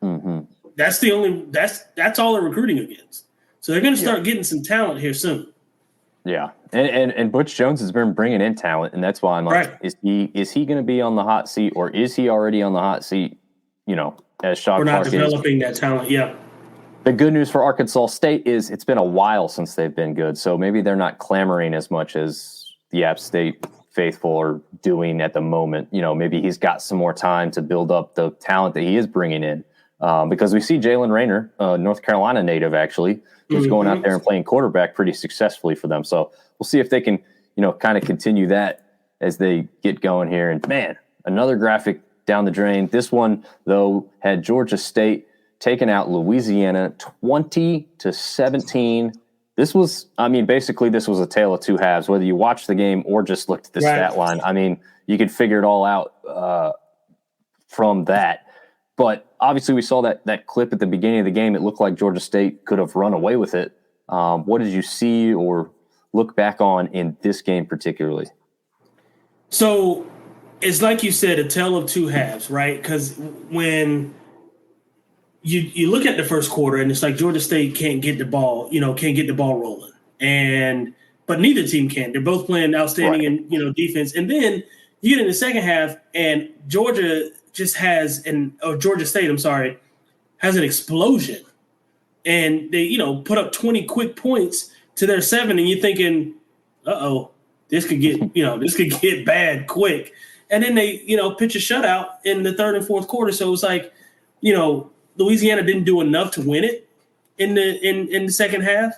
Mm-hmm. That's all they're recruiting against. So they're going to start getting some talent here soon. Yeah, and Butch Jones has been bringing in talent, and that's why I'm like, is he going to be on the hot seat, or is he already on the hot seat? As Shawn Clark is. We're not developing that talent. Yeah. The good news for Arkansas State is it's been a while since they've been good, so maybe they're not clamoring as much as the App State faithful are doing at the moment. Maybe he's got some more time to build up the talent that he is bringing in, because we see Jalen Rayner, North Carolina native, actually, who's going out there and playing quarterback pretty successfully for them. So we'll see if they can, kind of continue that as they get going here. And man, another graphic down the drain. This one, though, had Georgia State taking out Louisiana 20-17. This was, basically this was a tale of two halves, whether you watched the game or just looked at the stat line. I mean, you could figure it all out from that. But obviously we saw that clip at the beginning of the game. It looked like Georgia State could have run away with it. What did you see or look back on in this game particularly? So it's like you said, a tale of two halves, right? Because when you look at the first quarter and it's like Georgia State can't get the ball rolling. But neither team can. They're both playing outstanding in defense. And then you get in the second half and Georgia State, has an explosion. And they, put up 20 quick points to their 7, and you're thinking, this could get bad quick. And then they, pitch a shutout in the third and fourth quarter. So it was like, Louisiana didn't do enough to win it in the second half.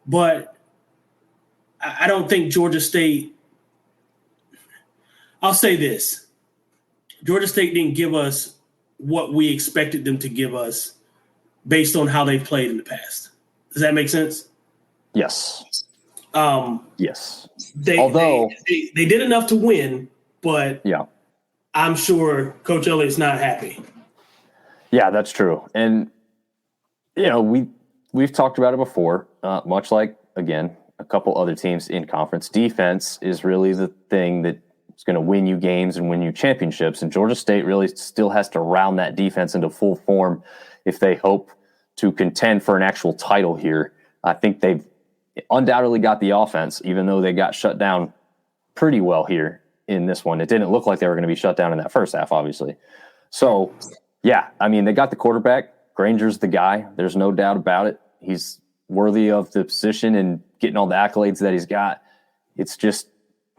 But I don't think Georgia State, I'll say this. Georgia State didn't give us what we expected them to give us based on how they've played in the past. Does that make sense? Yes. Yes. They did enough to win, but I'm sure Coach Elliott's not happy. Yeah, that's true. And, we've talked about it before, much like, again, a couple other teams in conference. Defense is really the thing that is going to win you games and win you championships. And Georgia State really still has to round that defense into full form if they hope to contend for an actual title here. I think they've undoubtedly got the offense, even though they got shut down pretty well here in this one. It didn't look like they were going to be shut down in that first half, obviously. So, yeah, I mean, they got the quarterback. Granger's the guy. There's no doubt about it. He's worthy of the position and getting all the accolades that he's got. It's just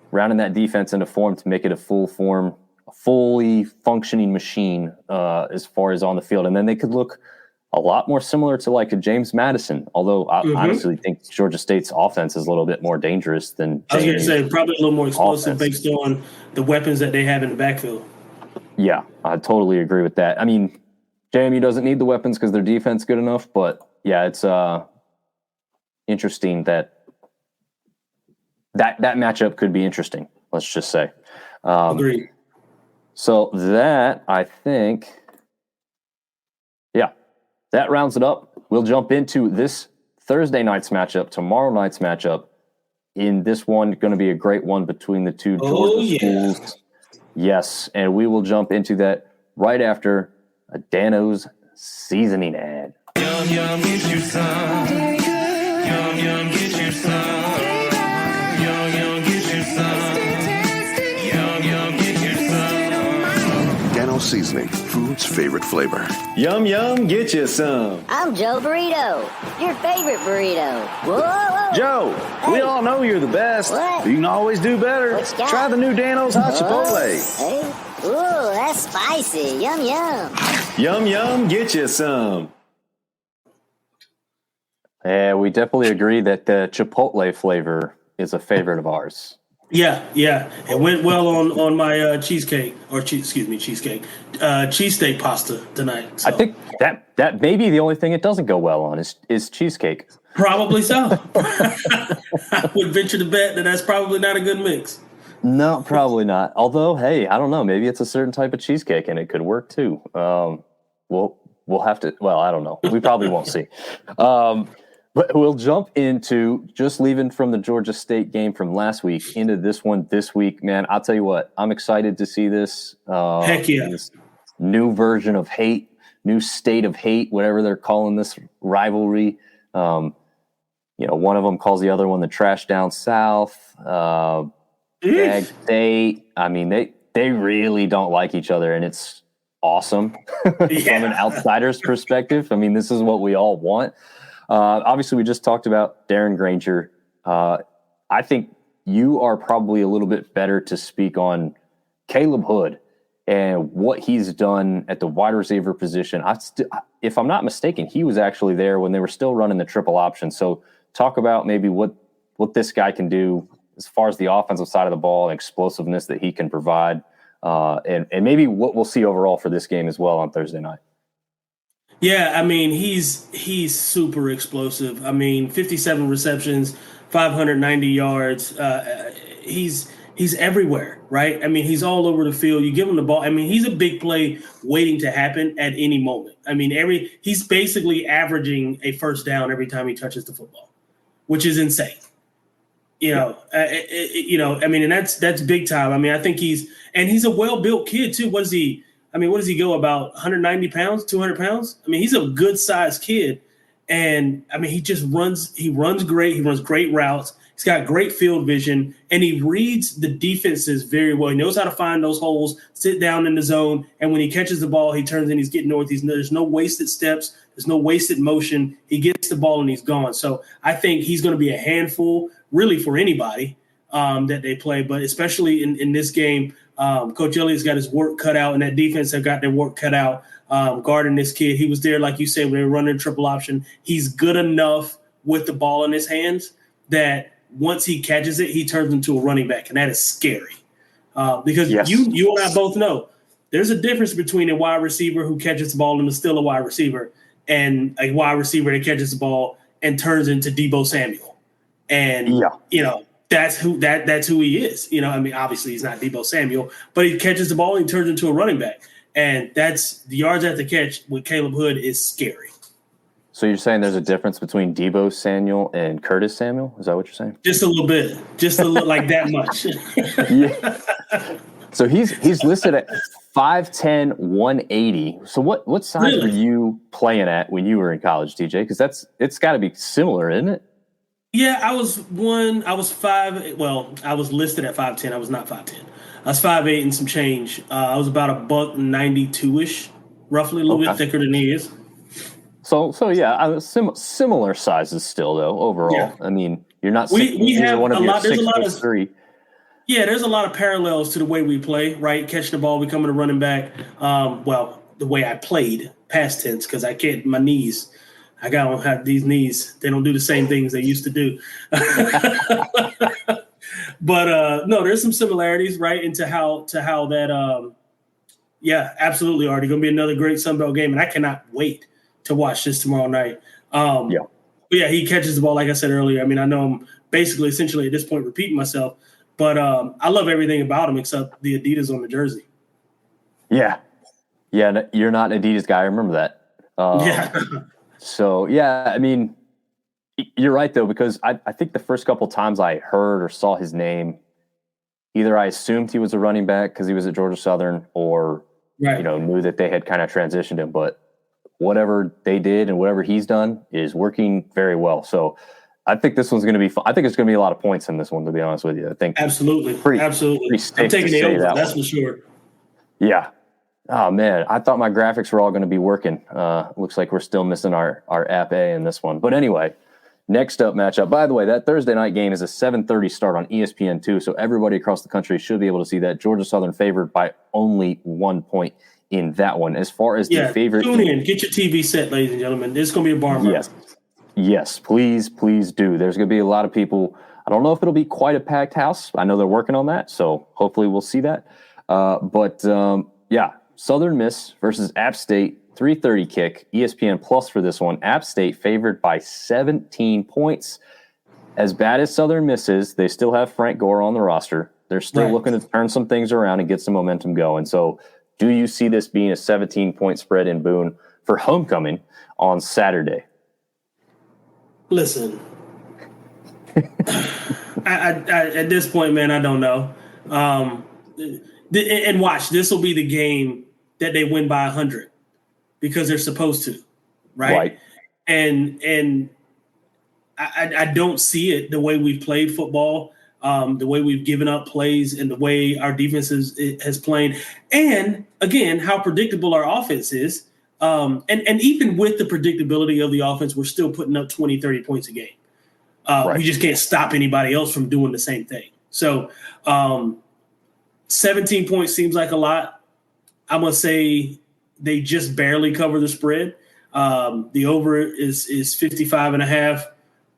rounding that defense into form to make it a fully functioning machine as far as on the field. And then they could look a lot more similar to like a James Madison, although I honestly think Georgia State's offense is a little bit more dangerous than I was going to say probably a little more explosive offense. based on the weapons that they have in the backfield. Yeah, I totally agree with that. I mean, JMU doesn't need the weapons because their defense good enough, but yeah, it's interesting that matchup could be interesting, let's just say. Agreed. So that, I think, yeah, that rounds it up. We'll jump into this Thursday night's matchup, tomorrow night's matchup. In this one, going to be a great one between the two Georgia schools. Yes, and we will jump into that right after a Dano's seasoning ad. Yum, yum, get your some. Yum, yum, get your some. Yum, yum, get your some. Yum, yum, get your some. Dano seasoning, food's favorite flavor. Yum, yum, get you some. I'm Joe Burrito, your favorite burrito. Whoa! Joe, we all know you're the best. What? But you can always do better. What you got? Try the new Dano's Hot Chipotle. Hey. Ooh, that's spicy. Yum, yum. Yum, yum, get you some. Yeah, we definitely agree that the Chipotle flavor is a favorite of ours. Yeah. It went well on my cheesesteak pasta tonight. So. I think that may be the only thing it doesn't go well on is cheesecake. Probably so. I would venture to bet that that's probably not a good mix. No, probably not. Although, hey, I don't know. Maybe it's a certain type of cheesecake, and it could work too. We'll have to. Well, I don't know. We probably won't see. But we'll jump into just leaving from the Georgia State game from last week into this one this week. Man, I'll tell you what. I'm excited to see this. Heck yeah! This new version of hate, new state of hate, whatever they're calling this rivalry. One of them calls the other one the trash down south. Ag State. I mean, they really don't like each other, and it's awesome from an outsider's perspective. I mean, this is what we all want. Obviously, we just talked about Darren Granger. I think you are probably a little bit better to speak on Caleb Hood and what he's done at the wide receiver position. If I'm not mistaken, he was actually there when they were still running the triple option. So talk about maybe what this guy can do as far as the offensive side of the ball and explosiveness that he can provide, and maybe what we'll see overall for this game as well on Thursday night. Yeah, I mean, he's super explosive. I mean, 57 receptions, 590 yards. He's everywhere, right? I mean, he's all over the field. You give him the ball. I mean, he's a big play waiting to happen at any moment. I mean, he's basically averaging a first down every time he touches the football, which is insane. I mean, and that's big time. I mean, I think he's a well-built kid too. What does he go about 190 pounds, 200 pounds? I mean, he's a good sized kid. And I mean, he runs great. He runs great routes. He's got great field vision, and he reads the defenses very well. He knows how to find those holes, sit down in the zone, and when he catches the ball, he turns in, he's getting north. There's no wasted steps. There's no wasted motion. He gets the ball, and he's gone. So I think he's going to be a handful, really, for anybody that they play, but especially in this game. Coach Elliott's got his work cut out, and that defense have got their work cut out guarding this kid. He was there, like you said, when they were running triple option. He's good enough with the ball in his hands that once he catches it, he turns into a running back, and that is scary. Because you and I both know there's a difference between a wide receiver who catches the ball and is still a wide receiver and a wide receiver that catches the ball and turns into Deebo Samuel. And, that's who he is. I mean, obviously he's not Deebo Samuel, but he catches the ball and he turns into a running back. And that's the yards after catch with Caleb Hood is scary. So you're saying there's a difference between Deebo Samuel and Curtis Samuel? Is that what you're saying? Just a little bit. Just a little like that much. Yeah. So he's listed at 5'10", 180. So what size were you playing at when you were in college, TJ? Because it's got to be similar, isn't it? Yeah, I was one. I was five. Well, I was listed at 5'10". I was not 5'10". I was 5'8" and some change. I was about a buck 92 ish, roughly a little bit Okay. thicker than he is. So yeah, similar sizes still though overall. Yeah, I mean, you're not we neither have one a of you are lot. There's a six lot foot of three. Yeah, there's a lot of parallels to the way we play, right? Catching the ball, becoming a running back. Well, the way I played, past tense, because I can't, my knees. I don't have these knees. They don't do the same things they used to do. But no, there's some similarities, right, into how that. Yeah, absolutely, Artie. Going to be another great Sun Belt game, and I cannot wait to watch this tomorrow night. Yeah. But yeah, he catches the ball, like I said earlier. I mean, I know I'm basically, essentially at this point, repeating myself, but I love everything about him except the Adidas on the jersey. Yeah. You're not an Adidas guy. I remember that. Yeah. So yeah, I mean, you're right though, because I think the first couple times I heard or saw his name, either I assumed he was a running back because he was at Georgia Southern, or Right. knew that they had kind of transitioned him. But whatever they did and whatever he's done is working very well. So I think this one's going to be fun. I think it's going to be a lot of points in this one, to be honest with you. I think Absolutely. Absolutely safe I'm taking to the say over. that That's one. for sure. Yeah. Oh man, I thought my graphics were all going to be working. Looks like we're still missing our app A in this one. But anyway, next up matchup. By the way, that Thursday night game is a 7:30 start on ESPN2, so everybody across the country should be able to see that. Georgia Southern favored by only 1 point in that one. As far as the favorite, tune in. Get your TV set, ladies and gentlemen. This is going to be a barn burner. Yes, please do. There's going to be a lot of people. I don't know if it'll be quite a packed house. I know they're working on that, so hopefully we'll see that. Yeah, Southern Miss versus App State, 3:30 kick, ESPN Plus for this one. App State favored by 17 points. As bad as Southern Miss is, they still have Frank Gore on the roster. They're still looking to turn some things around and get some momentum going. So do you see this being a 17-point spread in Boone for homecoming on Saturday? Listen, I at this point, man, I don't know. And watch, this will be the game that they win by 100 because they're supposed to, right? And I don't see it the way we've played football, the way we've given up plays, and the way our defense has played. And again, how predictable our offense is. And even with the predictability of the offense, we're still putting up 20, 30 points a game. We just can't stop anybody else from doing the same thing. So 17 points seems like a lot. I'm going to say they just barely cover the spread. The over is 55.5.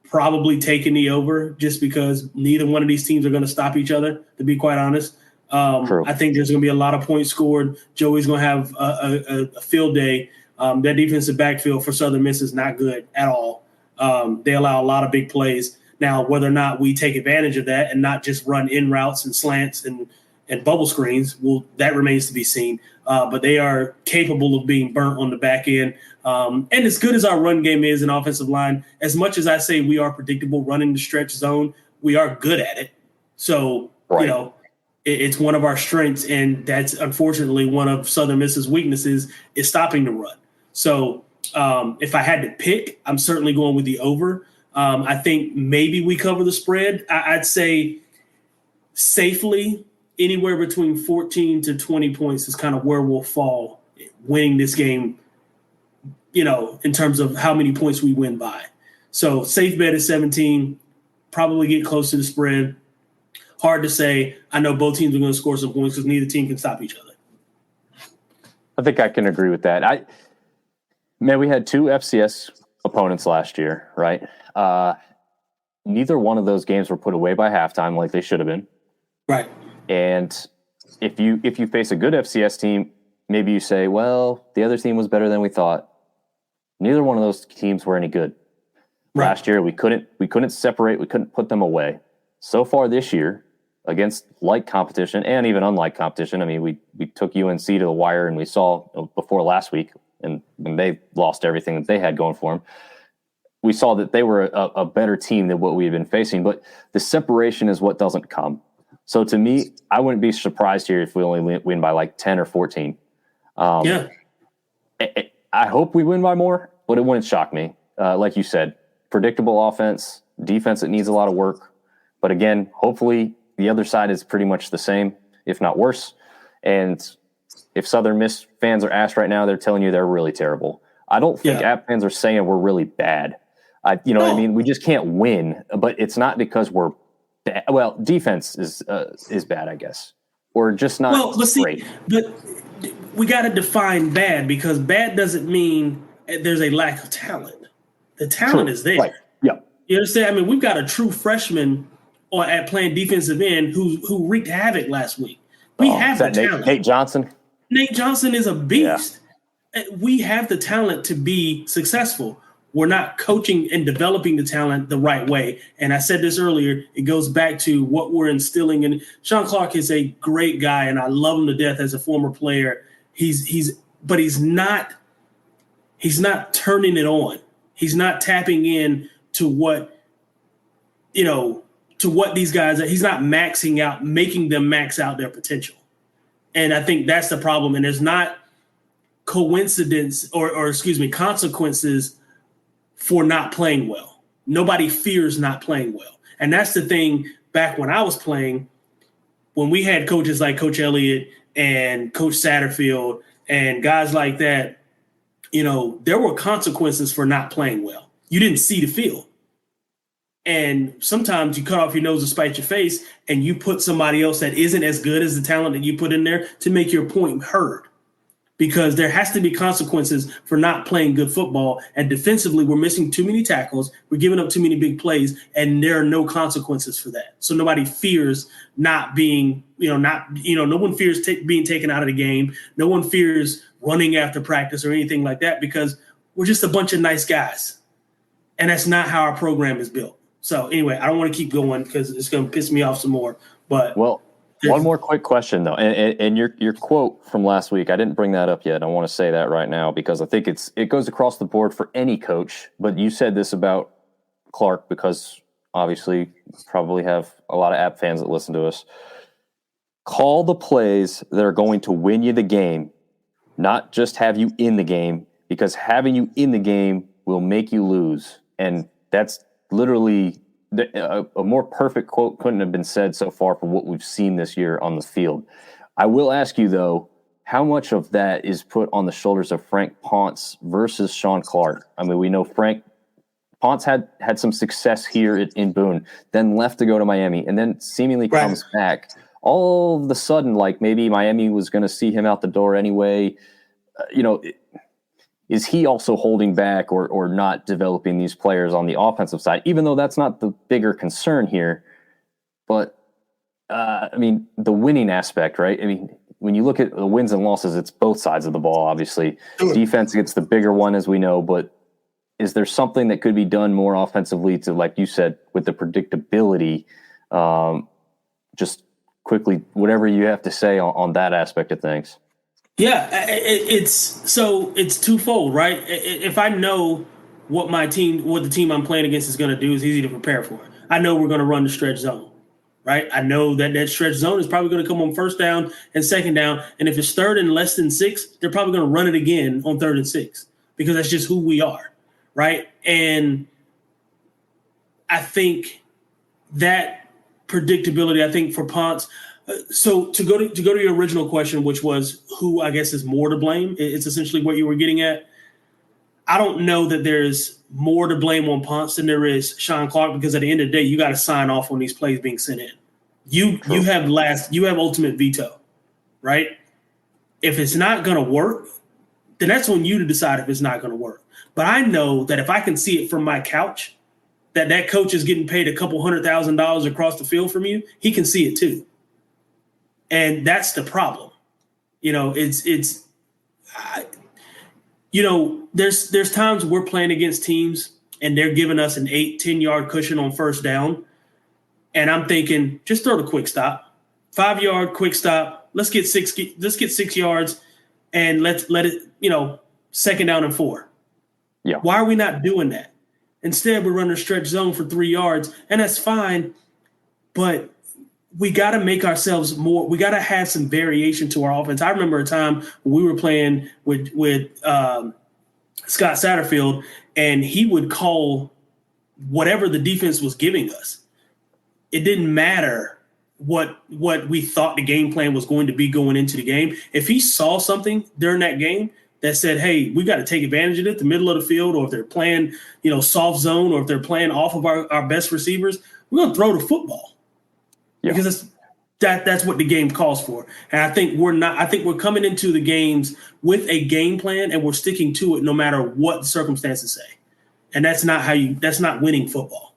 Probably taking the over just because neither one of these teams are going to stop each other, to be quite honest. I think there's going to be a lot of points scored. Joey's going to have a field day. That defensive backfield for Southern Miss is not good at all. They allow a lot of big plays. Now, whether or not we take advantage of that and not just run in routes and slants and bubble screens, well, that remains to be seen. But they are capable of being burnt on the back end. And as good as our run game is in offensive line, as much as I say we are predictable running the stretch zone, we are good at it. So, it's one of our strengths, and that's unfortunately one of Southern Miss's weaknesses is stopping the run. So if I had to pick, I'm certainly going with the over. I think maybe we cover the spread. I'd say safely anywhere between 14 to 20 points is kind of where we'll fall winning this game, in terms of how many points we win by. So safe bet is 17, probably get close to the spread. Hard to say. I know both teams are going to score some points because neither team can stop each other. I think I can agree with that. We had two FCS opponents last year, right? Neither one of those games were put away by halftime like they should have been. Right. And if you face a good FCS team, maybe you say, well, the other team was better than we thought. Neither one of those teams were any good. Right. Last year, we couldn't separate. We couldn't put them away. So far this year, against like competition and even unlike competition, I mean, we took UNC to the wire, and we saw before last week, and when they lost everything that they had going for them, we saw that they were a better team than what we had been facing. But the separation is what doesn't come. So to me, I wouldn't be surprised here if we only win by like 10 or 14. I hope we win by more, but it wouldn't shock me. Like you said, predictable offense, defense, it needs a lot of work. But again, hopefully the other side is pretty much the same, if not worse. And if Southern Miss fans are asked right now, they're telling you they're really terrible. I don't think App fans are saying we're really bad. What I mean? We just can't win, but it's not because we're bad. Well, defense is bad, I guess. Or just not great. But we got to define bad, because bad doesn't mean there's a lack of talent. The talent is there. Right. Yeah. You understand? I mean, we've got a true freshman at playing defensive end who wreaked havoc last week. We have the talent. Nate Johnson? Nate Johnson is a beast. Yeah. We have the talent to be successful. We're not coaching and developing the talent the right way. And I said this earlier, it goes back to what we're instilling in. Shawn Clark is a great guy, and I love him to death as a former player. But he's not turning it on. He's not tapping in to what these guys are. He's not maxing out, making them max out their potential. And I think that's the problem. And there's not consequences for not playing well. Nobody fears not playing well. And that's the thing. Back when I was playing, when we had coaches like Coach Elliott and Coach Satterfield and guys like that, there were consequences for not playing well. You didn't see the field. And sometimes you cut off your nose to spite your face, and you put somebody else that isn't as good as the talent that you put in there to make your point heard. Because there has to be consequences for not playing good football. And defensively, we're missing too many tackles. We're giving up too many big plays, and there are no consequences for that. So nobody fears not being, no one fears being taken out of the game. No one fears running after practice or anything like that, because we're just a bunch of nice guys. And that's not how our program is built. So anyway, I don't want to keep going because it's going to piss me off some more. But one more quick question, though, and your quote from last week, I didn't bring that up yet. I want to say that right now because I think it goes across the board for any coach. But you said this about Clark because obviously probably have a lot of App fans that listen to us. Call the plays that are going to win you the game, not just have you in the game, because having you in the game will make you lose. And that's literally a more perfect quote couldn't have been said so far for what we've seen this year on the field. I will ask you, though, how much of that is put on the shoulders of Frank Ponce versus Shawn Clark? I mean, we know Frank Ponce had some success here in Boone, then left to go to Miami, and then seemingly comes back. All of a sudden, like maybe Miami was going to see him out the door anyway. Is he also holding back or not developing these players on the offensive side, even though that's not the bigger concern here? But, the winning aspect, right? I mean, when you look at the wins and losses, it's both sides of the ball, obviously. Sure. Defense gets the bigger one, as we know, but is there something that could be done more offensively to, like you said, with the predictability? Just quickly, whatever you have to say on that aspect of things. Yeah, it's twofold, right? If I know what the team I'm playing against is going to do, it's easy to prepare for it. I know we're going to run the stretch zone, right? I know that stretch zone is probably going to come on first down and second down. And if it's third and less than 6, they're probably going to run it again on 3rd and 6 because that's just who we are, right? And I think that predictability, I think for Ponce. So to go to your original question, which was who I guess is more to blame, it's essentially what you were getting at. I don't know that there's more to blame on Ponce than there is Shawn Clark, because at the end of the day, you got to sign off on these plays being sent in. You have ultimate veto, right? If it's not going to work, then that's on you to decide if it's not going to work. But I know that if I can see it from my couch, that coach is getting paid a couple $100,000 across the field from you, he can see it too. And that's the problem. There's times we're playing against teams and they're giving us an 8-10 yard cushion on first down. And I'm thinking, just throw the quick stop, 5 yard quick stop. Let's get 6 yards and let it, second down and 4. Yeah. Why are we not doing that? Instead, we're running a stretch zone for 3 yards, and that's fine. But we got to make ourselves more. We got to have some variation to our offense. I remember a time when we were playing with Scott Satterfield, and he would call whatever the defense was giving us. It didn't matter what we thought the game plan was going to be going into the game. If he saw something during that game that said, hey, we got to take advantage of it, the middle of the field, or if they're playing, soft zone, or if they're playing off of our best receivers, we're going to throw the football. Yeah. Because that's what the game calls for. And I think we're coming into the games with a game plan, and we're sticking to it no matter what the circumstances say. And that's not winning football.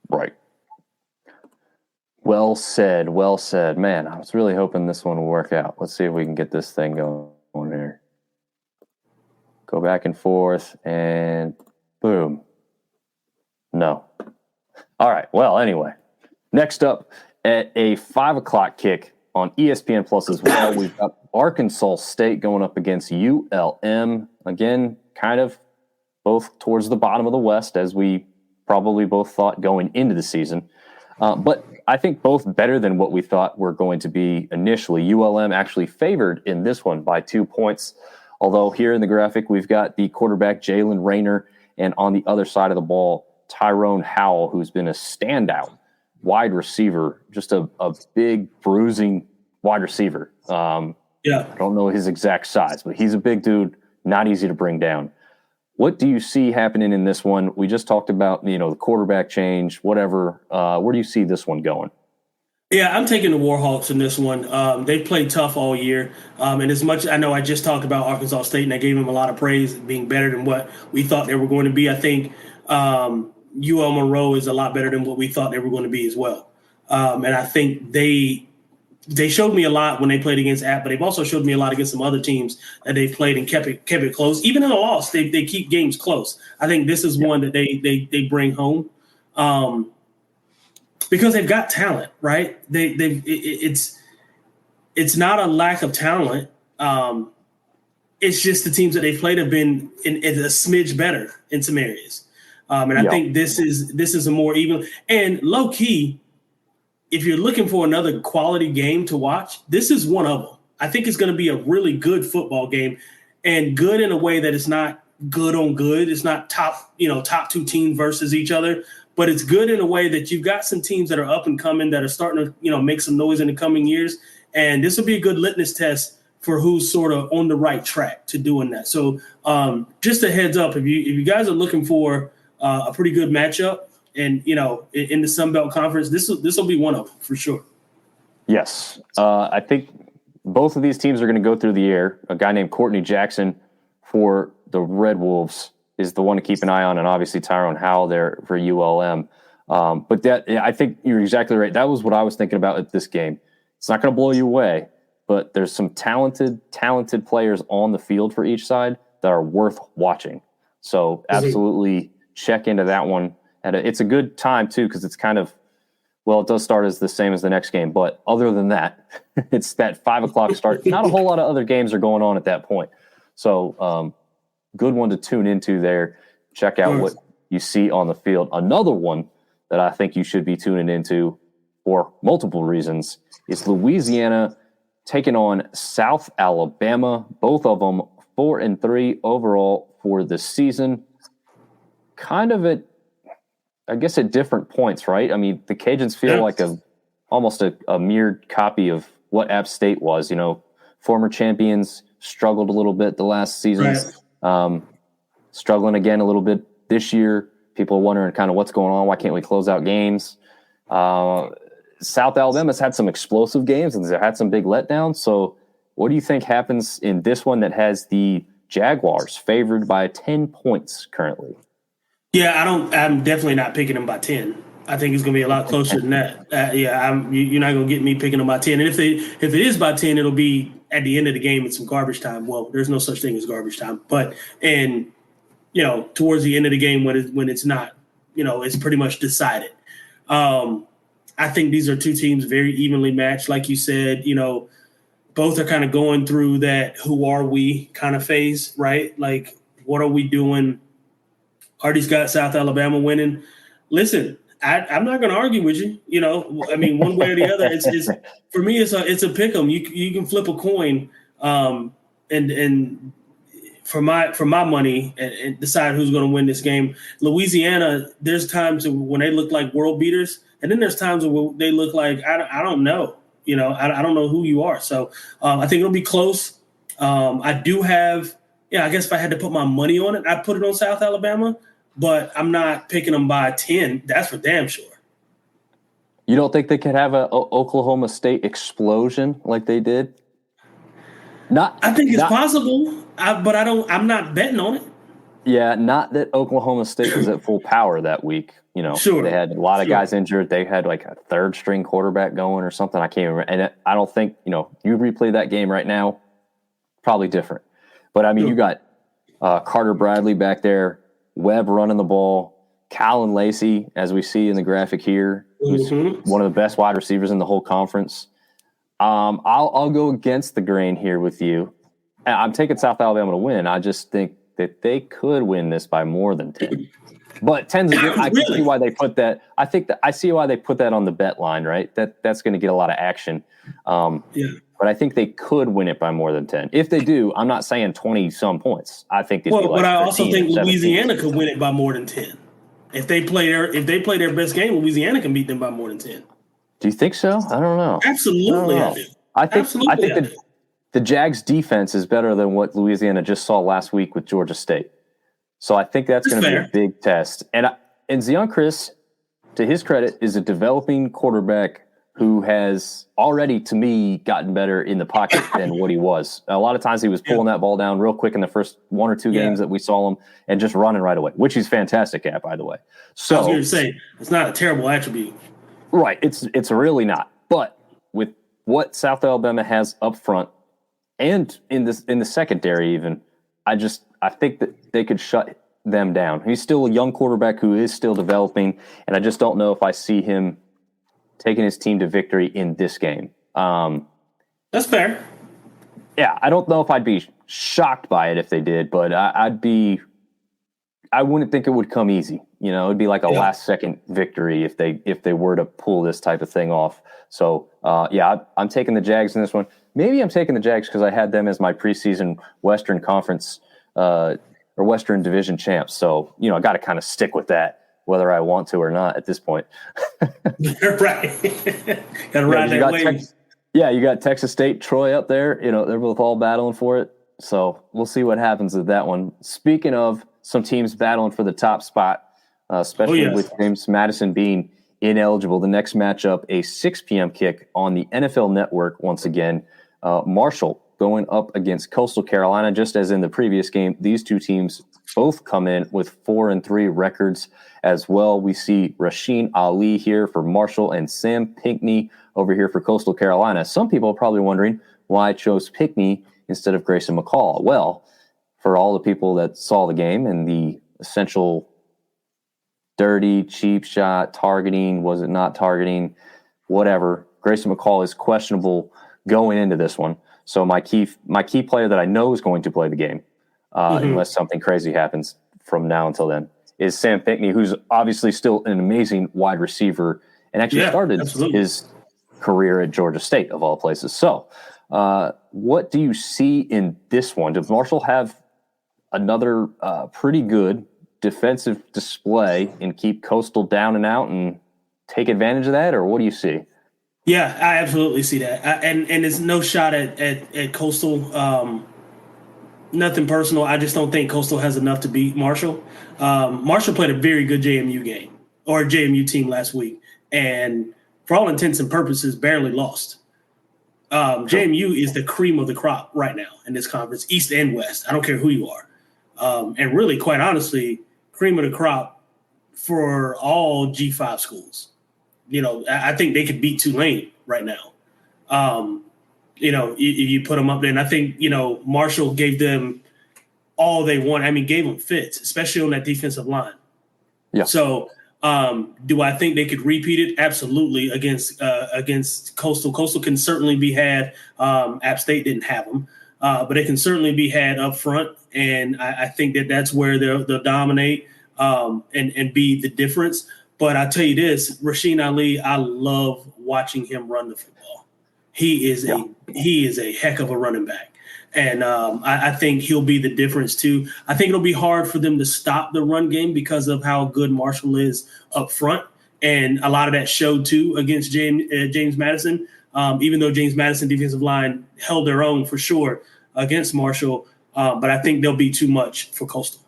Right. Well said. Well said. Man, I was really hoping this one will work out. Let's see if we can get this thing going here. Go back and forth, and boom. No. All right. Well, anyway, next up at a 5 o'clock kick on ESPN Plus as well, we've got Arkansas State going up against ULM. Again, kind of both towards the bottom of the West, as we probably both thought going into the season. But I think both better than what we thought were going to be initially. ULM actually favored in this one by 2 points. Although here in the graphic, we've got the quarterback Jalen Rayner, and on the other side of the ball, Tyrone Howell, who's been a standout wide receiver, just a big bruising wide receiver. I don't know his exact size, but he's a big dude, not easy to bring down. What do you see happening in this one? We just talked about, the quarterback change, whatever. Where do you see this one going? Yeah, I'm taking the Warhawks in this one. They've played tough all year. And as much I know, I just talked about Arkansas State, and I gave them a lot of praise, being better than what we thought they were going to be. I think UL Monroe is a lot better than what we thought they were going to be as well. And I think they showed me a lot when they played against App, but they've also showed me a lot against some other teams that they've played and kept it close. Even in a loss, they keep games close. I think this is one that they bring home because they've got talent, right? It's not a lack of talent. It's just the teams that they've played have been in a smidge better in some areas. And I think this is a more even and low key. If you're looking for another quality game to watch, this is one of them. I think it's going to be a really good football game, and good in a way that it's not good on good. It's not top two teams versus each other, but it's good in a way that you've got some teams that are up and coming that are starting to, make some noise in the coming years. And this will be a good litmus test for who's sort of on the right track to doing that. So just a heads up, if you guys are looking for a pretty good matchup, and in the Sun Belt Conference, this will be one of them for sure. Yes, I think both of these teams are going to go through the air. A guy named Courtney Jackson for the Red Wolves is the one to keep an eye on, and obviously Tyrone Howell there for ULM. But I think you're exactly right. That was what I was thinking about at this game. It's not going to blow you away, but there's some talented players on the field for each side that are worth watching. So absolutely check into that one. And it's a good time, too, because it's kind of, it does start as the same as the next game. But other than that, it's that 5 o'clock start. Not a whole lot of other games are going on at that point. So good one to tune into there. Check out what you see on the field. Another one that I think you should be tuning into for multiple reasons is Louisiana taking on South Alabama. Both of them 4-3 overall for the season. Kind of at different points, right? I mean, the Cajuns feel like almost a mirrored copy of what App State was. Former champions struggled a little bit the last season, struggling again a little bit this year. People are wondering kind of what's going on. Why can't we close out games? South Alabama's had some explosive games and they've had some big letdowns. So what do you think happens in this one that has the Jaguars favored by 10 points currently? Yeah, I'm definitely not picking them by 10. I think it's going to be a lot closer than that. You're not going to get me picking them by 10. And if it is by 10, it'll be at the end of the game in some garbage time. Well, there's no such thing as garbage time. But towards the end of the game when it's not, it's pretty much decided. I think these are two teams very evenly matched, like you said. Both are kind of going through that "who are we" kind of phase, right? Like, what are we doing? Artie's got South Alabama winning. Listen, I'm not going to argue with you. One way or the other. It's for me. It's a pick 'em. You can flip a coin, and for my money and decide who's going to win this game. Louisiana, there's times when they look like world beaters, and then there's times when they look like I don't know. I don't know who you are. So I think it'll be close. I do have, I guess if I had to put my money on it, I'd put it on South Alabama, but I'm not picking them by 10. That's for damn sure. You don't think they could have a Oklahoma State explosion like they did? I think it's possible, but I'm not betting on it. Yeah, not that Oklahoma State was at full power that week. Sure. They had a lot of guys injured. They had like a third string quarterback going or something. I can't remember. And I don't think, you replay that game right now, probably different. But I mean, you got Carter Bradley back there, Webb running the ball, Callan Lacey, as we see in the graphic here, who's one of the best wide receivers in the whole conference. I'll go against the grain here with you. I'm taking South Alabama to win. I just think that they could win this by more than 10. But 10's a good. I can see why they put that. I see why they put that on the bet line, right? That's going to get a lot of action. But I think they could win it by more than 10. If they do, I'm not saying 20-some points. I think. But I also think Louisiana could win it by more than 10. If they play their best game, Louisiana can beat them by more than 10. Do you think so? I don't know. Absolutely, I do. I think the Jags defense is better than what Louisiana just saw last week with Georgia State. So I think that's going to be a big test. And Zion Chris, to his credit, is a developing quarterback who has already, to me, gotten better in the pocket than what he was. A lot of times he was pulling that ball down real quick in the first one or two games that we saw him and just running right away, which he's fantastic at, by the way. So I was going to say, it's not a terrible attribute. Right. It's really not. But with what South Alabama has up front and in the secondary even, I think that they could shut them down. He's still a young quarterback who is still developing, and I just don't know if I see him taking his team to victory in this game. That's fair. Yeah, I don't know if I'd be shocked by it if they did, but I wouldn't think it would come easy. It'd be like a last-second victory if they were to pull this type of thing off. So, I'm taking the Jags in this one. Maybe I'm taking the Jags because I had them as my preseason Western Conference or Western Division champs. So, I got to kind of stick with that, whether I want to or not at this point. Right. Got to ride that wave. You got Texas State, Troy up there. They're both all battling for it. So we'll see what happens with that one. Speaking of some teams battling for the top spot, especially with James Madison being ineligible. The next matchup, a 6 p.m. kick on the NFL Network once again. Marshall going up against Coastal Carolina. Just as in the previous game, these two teams both come in with 4-3 records as well. We see Rasheen Ali here for Marshall and Sam Pinckney over here for Coastal Carolina. Some people are probably wondering why I chose Pinckney instead of Grayson McCall. Well, for all the people that saw the game and the essential dirty, cheap shot, targeting, was it not targeting, whatever, Grayson McCall is questionable going into this one. So my key player that I know is going to play the game, unless something crazy happens from now until then, is Sam Pinckney, who's obviously still an amazing wide receiver and actually started his career at Georgia State, of all places. So what do you see in this one? Does Marshall have another pretty good defensive display and keep Coastal down and out and take advantage of that, or what do you see? Yeah, I absolutely see that. And it's no shot at Coastal. Nothing personal. I just don't think Coastal has enough to beat Marshall. Marshall played a very good JMU game or JMU team last week, and for all intents and purposes, barely lost. JMU is the cream of the crop right now in this conference, East and West. I don't care who you are. And really, quite honestly, cream of the crop for all G5 schools. I think they could beat Tulane right now. If you put them up there. And I think, Marshall gave them all they want. I mean, gave them fits, especially on that defensive line. Yeah. So do I think they could repeat it? Absolutely. Against Coastal. Coastal can certainly be had. App State didn't have them. But it can certainly be had up front. And I think that's where they'll dominate and be the difference. But I'll tell you this, Rasheen Ali, I love watching him run the football. He is a heck of a running back. And I think he'll be the difference too. I think it'll be hard for them to stop the run game because of how good Marshall is up front. And a lot of that showed too against James Madison. Even though James Madison defensive line held their own for sure against Marshall. But I think they'll be too much for Coastal.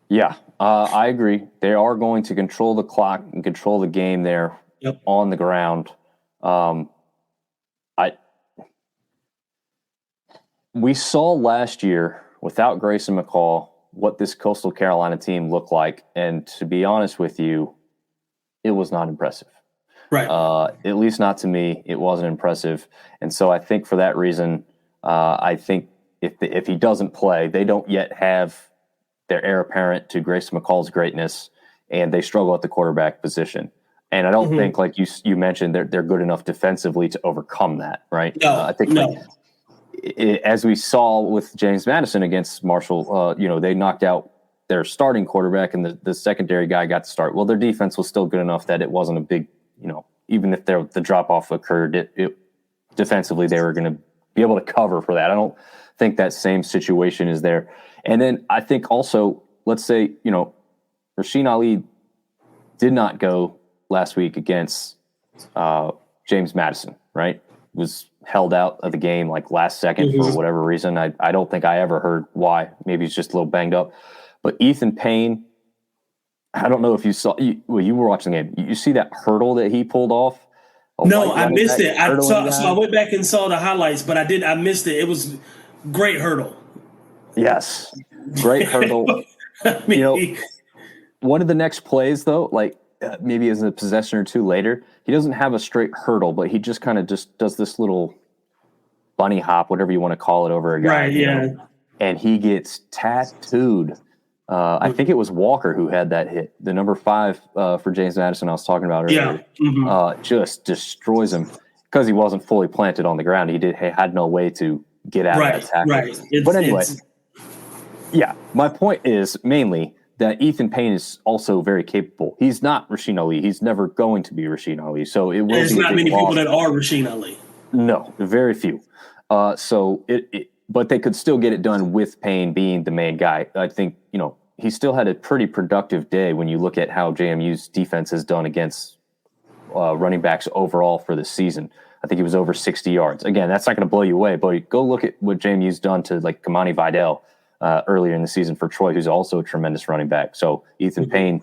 Yeah, I agree. They are going to control the clock and control the game there on the ground. We saw last year without Grayson McCall what this Coastal Carolina team looked like, and to be honest with you, it was not impressive. Right. At least not to me. It wasn't impressive, and so I think for that reason, I think if he doesn't play, they don't yet have their heir apparent to Grayson McCall's greatness, and they struggle at the quarterback position. And I don't think, like you mentioned, they're good enough defensively to overcome that, right? No, I think as we saw with James Madison against Marshall, they knocked out their starting quarterback and the secondary guy got to start. Well, their defense was still good enough that it wasn't a big, even if the drop-off occurred, it defensively they were going to be able to cover for that. I don't think that same situation is there. And then I think also, let's say, Rasheen Ali did not go last week against James Madison, right? Was held out of the game like last second for whatever reason. I don't think I ever heard why. Maybe he's just a little banged up. But Ethan Payne, I don't know if you saw, you were watching the game. You see that hurdle that he pulled off? No, I missed it. So I went back and saw the highlights, but I missed it. It was great hurdle. Yes, great hurdle. I mean, one of the next plays, though, maybe as a possession or two later, he doesn't have a straight hurdle, but he just kind of just does this little bunny hop, whatever you want to call it, over a guy. Right, yeah. And he gets tattooed. I think it was Walker who had that hit. The number 5 for James Madison I was talking about earlier. Yeah. Just destroys him because he wasn't fully planted on the ground. He had no way to get out of that tackle. Right. But anyway, yeah, my point is mainly that Ethan Payne is also very capable. He's not Rasheen Ali. He's never going to be Rasheen Ali. So it will There's not many people that are Rasheen Ali. No, very few. But they could still get it done with Payne being the main guy. I think, he still had a pretty productive day when you look at how JMU's defense has done against running backs overall for the season. I think he was over 60 yards. Again, that's not going to blow you away, but go look at what JMU's done to Kamani Vidal earlier in the season for Troy, who's also a tremendous running back. So Ethan Payne,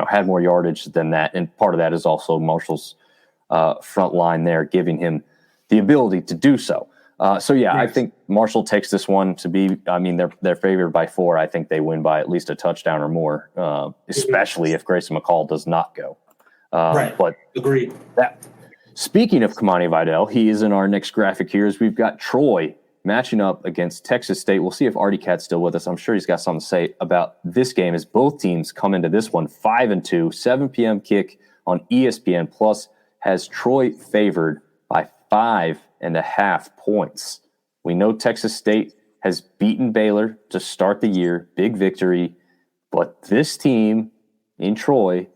had more yardage than that. And part of that is also Marshall's front line there, giving him the ability to do so. I think Marshall takes this one to be, they're favored by 4. I think they win by at least a touchdown or more, especially if Grayson McCall does not go. Right. But agreed. Speaking of Kamani Vidal, he is in our next graphic here as we've got Troy matching up against Texas State. We'll see if Artie Cat's still with us. I'm sure he's got something to say about this game as both teams come into this one 5-2, 7 p.m. kick on ESPN Plus has Troy favored by 5.5 points. We know Texas State has beaten Baylor to start the year, big victory, but this team in Troy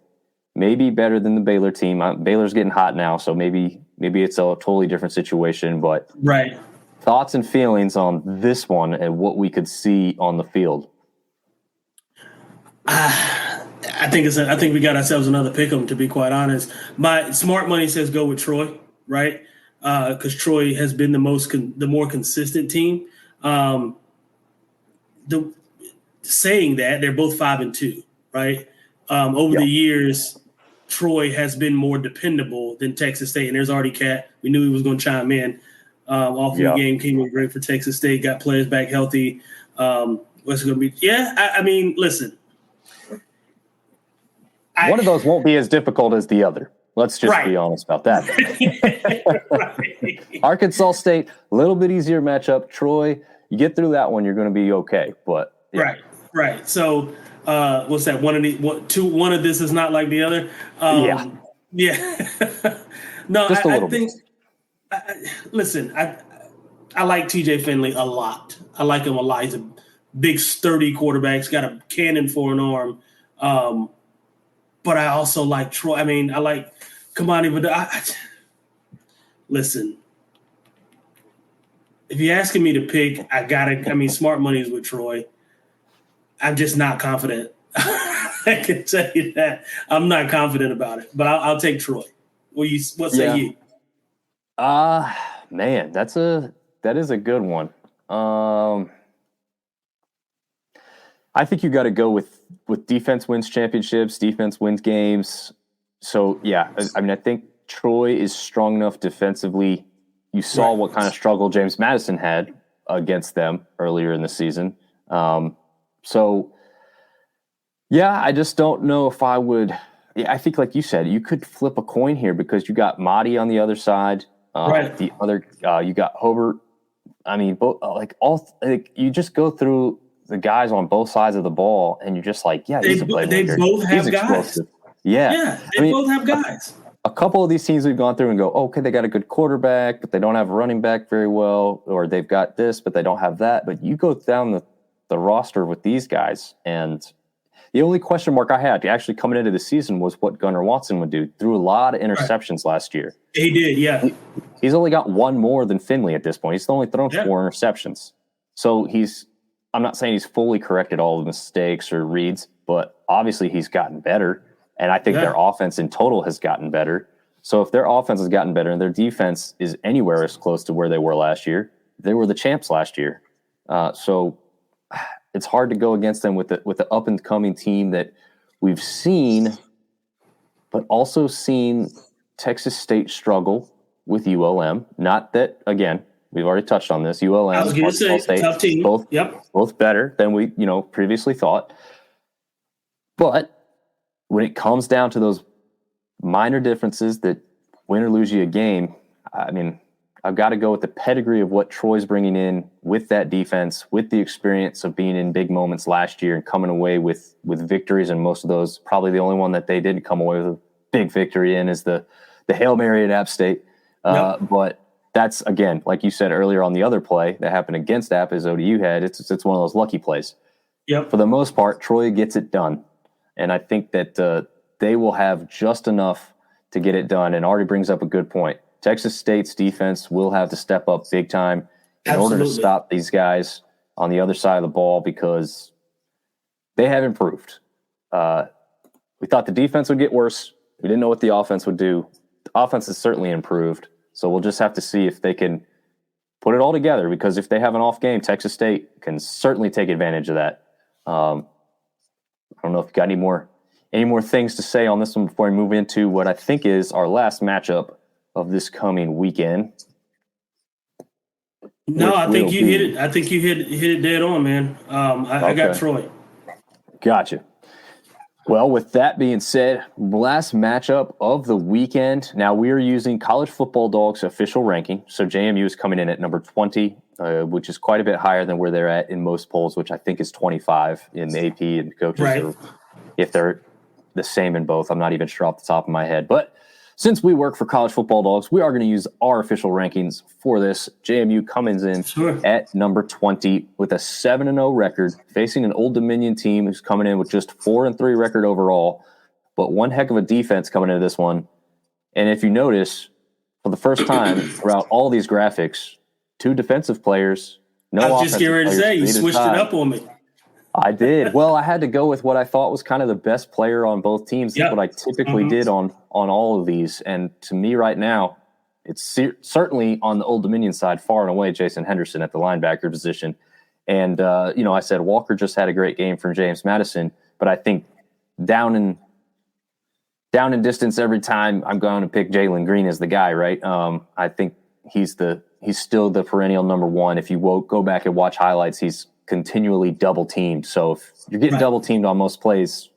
may be better than the Baylor team. Baylor's getting hot now, so maybe it's a totally different situation, but right. Thoughts and feelings on this one and what we could see on the field? I think we got ourselves another pick'em, to be quite honest. My smart money says go with Troy, right? Because Troy has been the more consistent team. Saying that, they're both 5-2, right? Over the years, Troy has been more dependable than Texas State, and there's already Cat. We knew he was going to chime in. All through the game came in great for Texas State, got players back healthy. What's it going to be? Yeah, listen. One of those won't be as difficult as the other. Let's just be honest about that. Right. Arkansas State, a little bit easier matchup. Troy, you get through that one, you're going to be okay. But Right. So what's that? One of this is not like the other. Yeah. No, just a little bit. Listen, I like TJ Finley a lot. I like him a lot. He's a big, sturdy quarterback. He's got a cannon for an arm. But I also like Troy. I like Kamani, but listen. If you're asking me to pick, smart money is with Troy. I'm just not confident. I can tell you that. I'm not confident about it, but I'll take Troy. What say you? Man, that is a good one. I think you got to go with defense wins championships, defense wins games. So yeah, I mean, I think Troy is strong enough defensively. You saw what kind of struggle James Madison had against them earlier in the season. So yeah, I just don't know if I would. Yeah, I think like you said, you could flip a coin here because you got Mahdi on the other side. The other, you got Hobart. I mean, you just go through the guys on both sides of the ball, and you're just like, yeah, he's a playmaker. They both have he's guys. Explosive. Yeah, Yeah, they both have guys. A couple of these teams we've gone through and go, okay, they got a good quarterback, but they don't have a running back very well, or they've got this, but they don't have that. But you go down the roster with these guys, and the only question mark I had actually coming into the season was what Gunnar Watson would do. Threw a lot of interceptions last year. He did, yeah. He's only got one more than Finley at this point. He's only thrown 4 interceptions. So I'm not saying he's fully corrected all the mistakes or reads, but obviously he's gotten better. And I think their offense in total has gotten better. So if their offense has gotten better and their defense is anywhere as close to where they were last year, they were the champs last year. So it's hard to go against them with the up and coming team that we've seen, but also seen Texas State struggle with ULM. Not that, again, we've already touched on this. ULM, I was going to say, State, tough team. Both better than we previously thought. But when it comes down to those minor differences that win or lose you a game, I mean, I've got to go with the pedigree of what Troy's bringing in with that defense, with the experience of being in big moments last year and coming away with victories. And most of those, probably the only one that they didn't come away with a big victory in is the Hail Mary at App State. But that's, again, like you said earlier on the other play that happened against App is ODU had. It's one of those lucky plays. Yep. For the most part, Troy gets it done. And I think that they will have just enough to get it done. And Artie brings up a good point. Texas State's defense will have to step up big time in order to stop these guys on the other side of the ball because they have improved. We thought the defense would get worse. We didn't know what the offense would do. The offense has certainly improved. So we'll just have to see if they can put it all together because if they have an off game, Texas State can certainly take advantage of that. I don't know if you got any more things to say on this one before we move into what I think is our last matchup of this coming weekend. No, I think you hit it. I think you hit it dead on, man. I got Troy. Gotcha. Well, with that being said, last matchup of the weekend. Now we are using College Football Dog's official ranking. So JMU is coming in at number 20, which is quite a bit higher than where they're at in most polls, which I think is 25 in the AP and coaches. Right. If they're the same in both, I'm not even sure off the top of my head. But since we work for College Football Dogs, we are going to use our official rankings for this. JMU comes in at number 20 with a 7-0 record, facing an Old Dominion team who's coming in with just 4-3 record overall, but one heck of a defense coming into this one. And if you notice, for the first time throughout all these graphics, 2 defensive players, no offensive players. I was just getting ready to say, you switched it up on me. I did. Well, I had to go with what I thought was kind of the best player on both teams. That's what I typically did on all of these. And to me right now, it's certainly on the Old Dominion side, far and away, Jason Henderson at the linebacker position. And, I said Walker just had a great game from James Madison, but I think down in distance every time I'm going to pick Jalen Green as the guy, right? I think he's still the perennial number one. If you go back and watch highlights, he's continually double teamed. So if you're getting double teamed on most plays,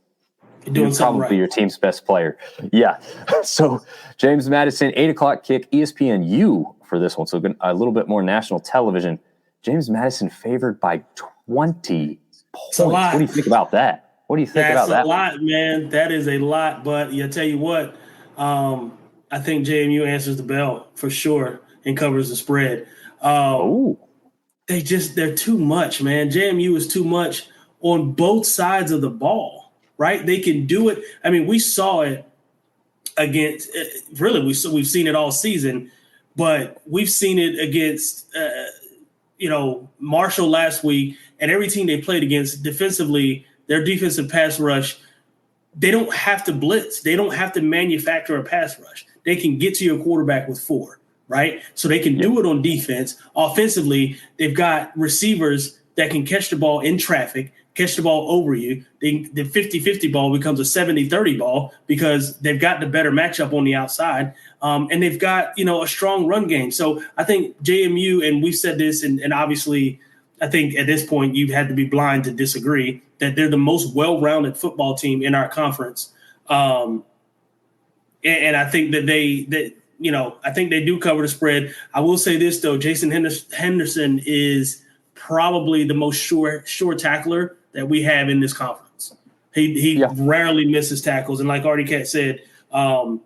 you're probably your team's best player. Yeah. So James Madison, 8:00 kick, ESPNU for this one. So a little bit more national television. James Madison favored by 20 points. What do you think about that? What do you think about that? That's a lot, man. That is a lot. But I tell you what, I think JMU answers the bell for sure and covers the spread. They're too much, man. JMU is too much on both sides of the ball, right? They can do it. I mean, we saw it against we've seen it all season, but we've seen it against Marshall last week and every team they played against defensively, their defensive pass rush, they don't have to blitz. They don't have to manufacture a pass rush. They can get to your quarterback with 4, right? So they can do it on defense. Offensively, they've got receivers that can catch the ball in traffic, catch the ball over you. The 50-50 ball becomes a 70-30 ball because they've got the better matchup on the outside. And they've got, a strong run game. So I think JMU, and we've said this, and obviously I think at this point you've had to be blind to disagree, that they're the most well-rounded football team in our conference. And I think that I think they do cover the spread. I will say this, though. Jason Henderson is probably the most sure tackler that we have in this conference. He rarely misses tackles. And like Artie Cat said, I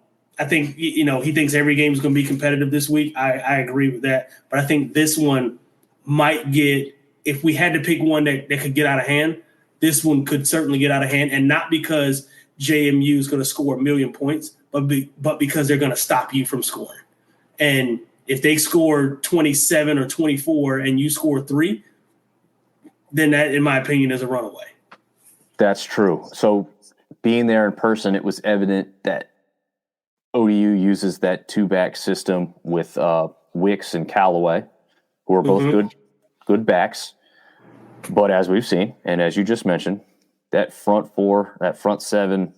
think, he thinks every game is going to be competitive this week. I agree with that. But I think this one might get, if we had to pick one that could get out of hand, this one could certainly get out of hand. And not because JMU is going to score 1 million points, but because they're going to stop you from scoring. And if they score 27 or 24 and you score 3, then that, in my opinion, is a runaway. That's true. So being there in person, it was evident that ODU uses that 2-back system with Wicks and Callaway, who are both good backs. But as we've seen, and as you just mentioned, that front 4, that front 7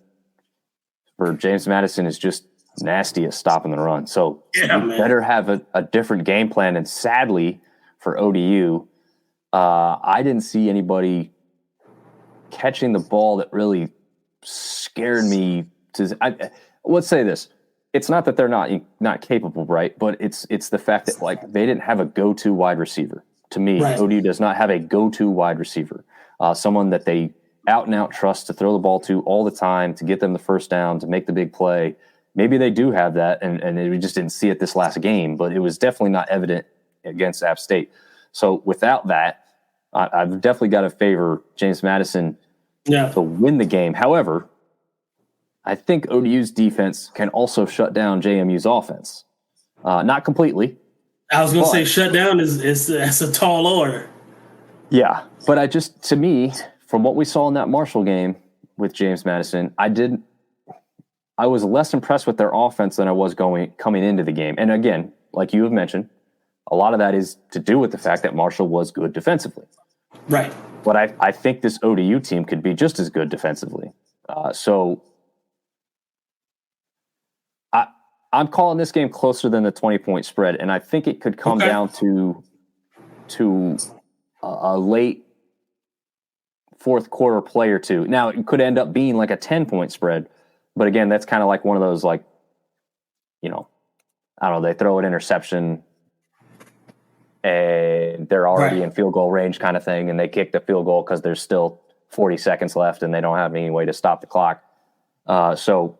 for James Madison is just nasty at stopping the run. So you better have a different game plan. And sadly for ODU, I didn't see anybody catching the ball that really scared me. Let's say this. It's not that they're not capable, right? But it's the fact that they didn't have a go-to wide receiver. To me, right. ODU does not have a go-to wide receiver, someone that they out-and-out trust to throw the ball to all the time, to get them the first down, to make the big play. Maybe they do have that, and we just didn't see it this last game, but it was definitely not evident against App State. So without that, I've definitely got to favor James Madison to win the game. However, I think ODU's defense can also shut down JMU's offense. Not completely. I was going to say shut down is a tall order. Yeah, but to me, from what we saw in that Marshall game with James Madison, I was less impressed with their offense than I was coming into the game. And again, like you have mentioned, a lot of that is to do with the fact that Marshall was good defensively. Right. But I think this ODU team could be just as good defensively. So I'm calling this game closer than the 20-point spread, and I think it could come down to a late fourth quarter play or two. Now, it could end up being like a 10-point spread, but again, that's kind of like one of those, I don't know, they throw an interception and they're already in field goal range kind of thing, and they kick the field goal because there's still 40 seconds left and they don't have any way to stop the clock. So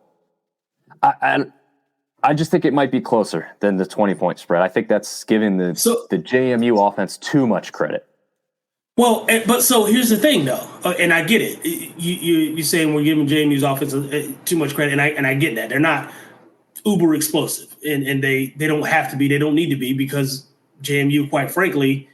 I just think it might be closer than the 20-point spread. I think that's giving the JMU offense too much credit. Well, but so here's the thing, though, and I get it. You're saying we're giving JMU's offense too much credit, and I get that. They're not uber explosive, and they don't have to be. They don't need to be, because JMU, quite frankly,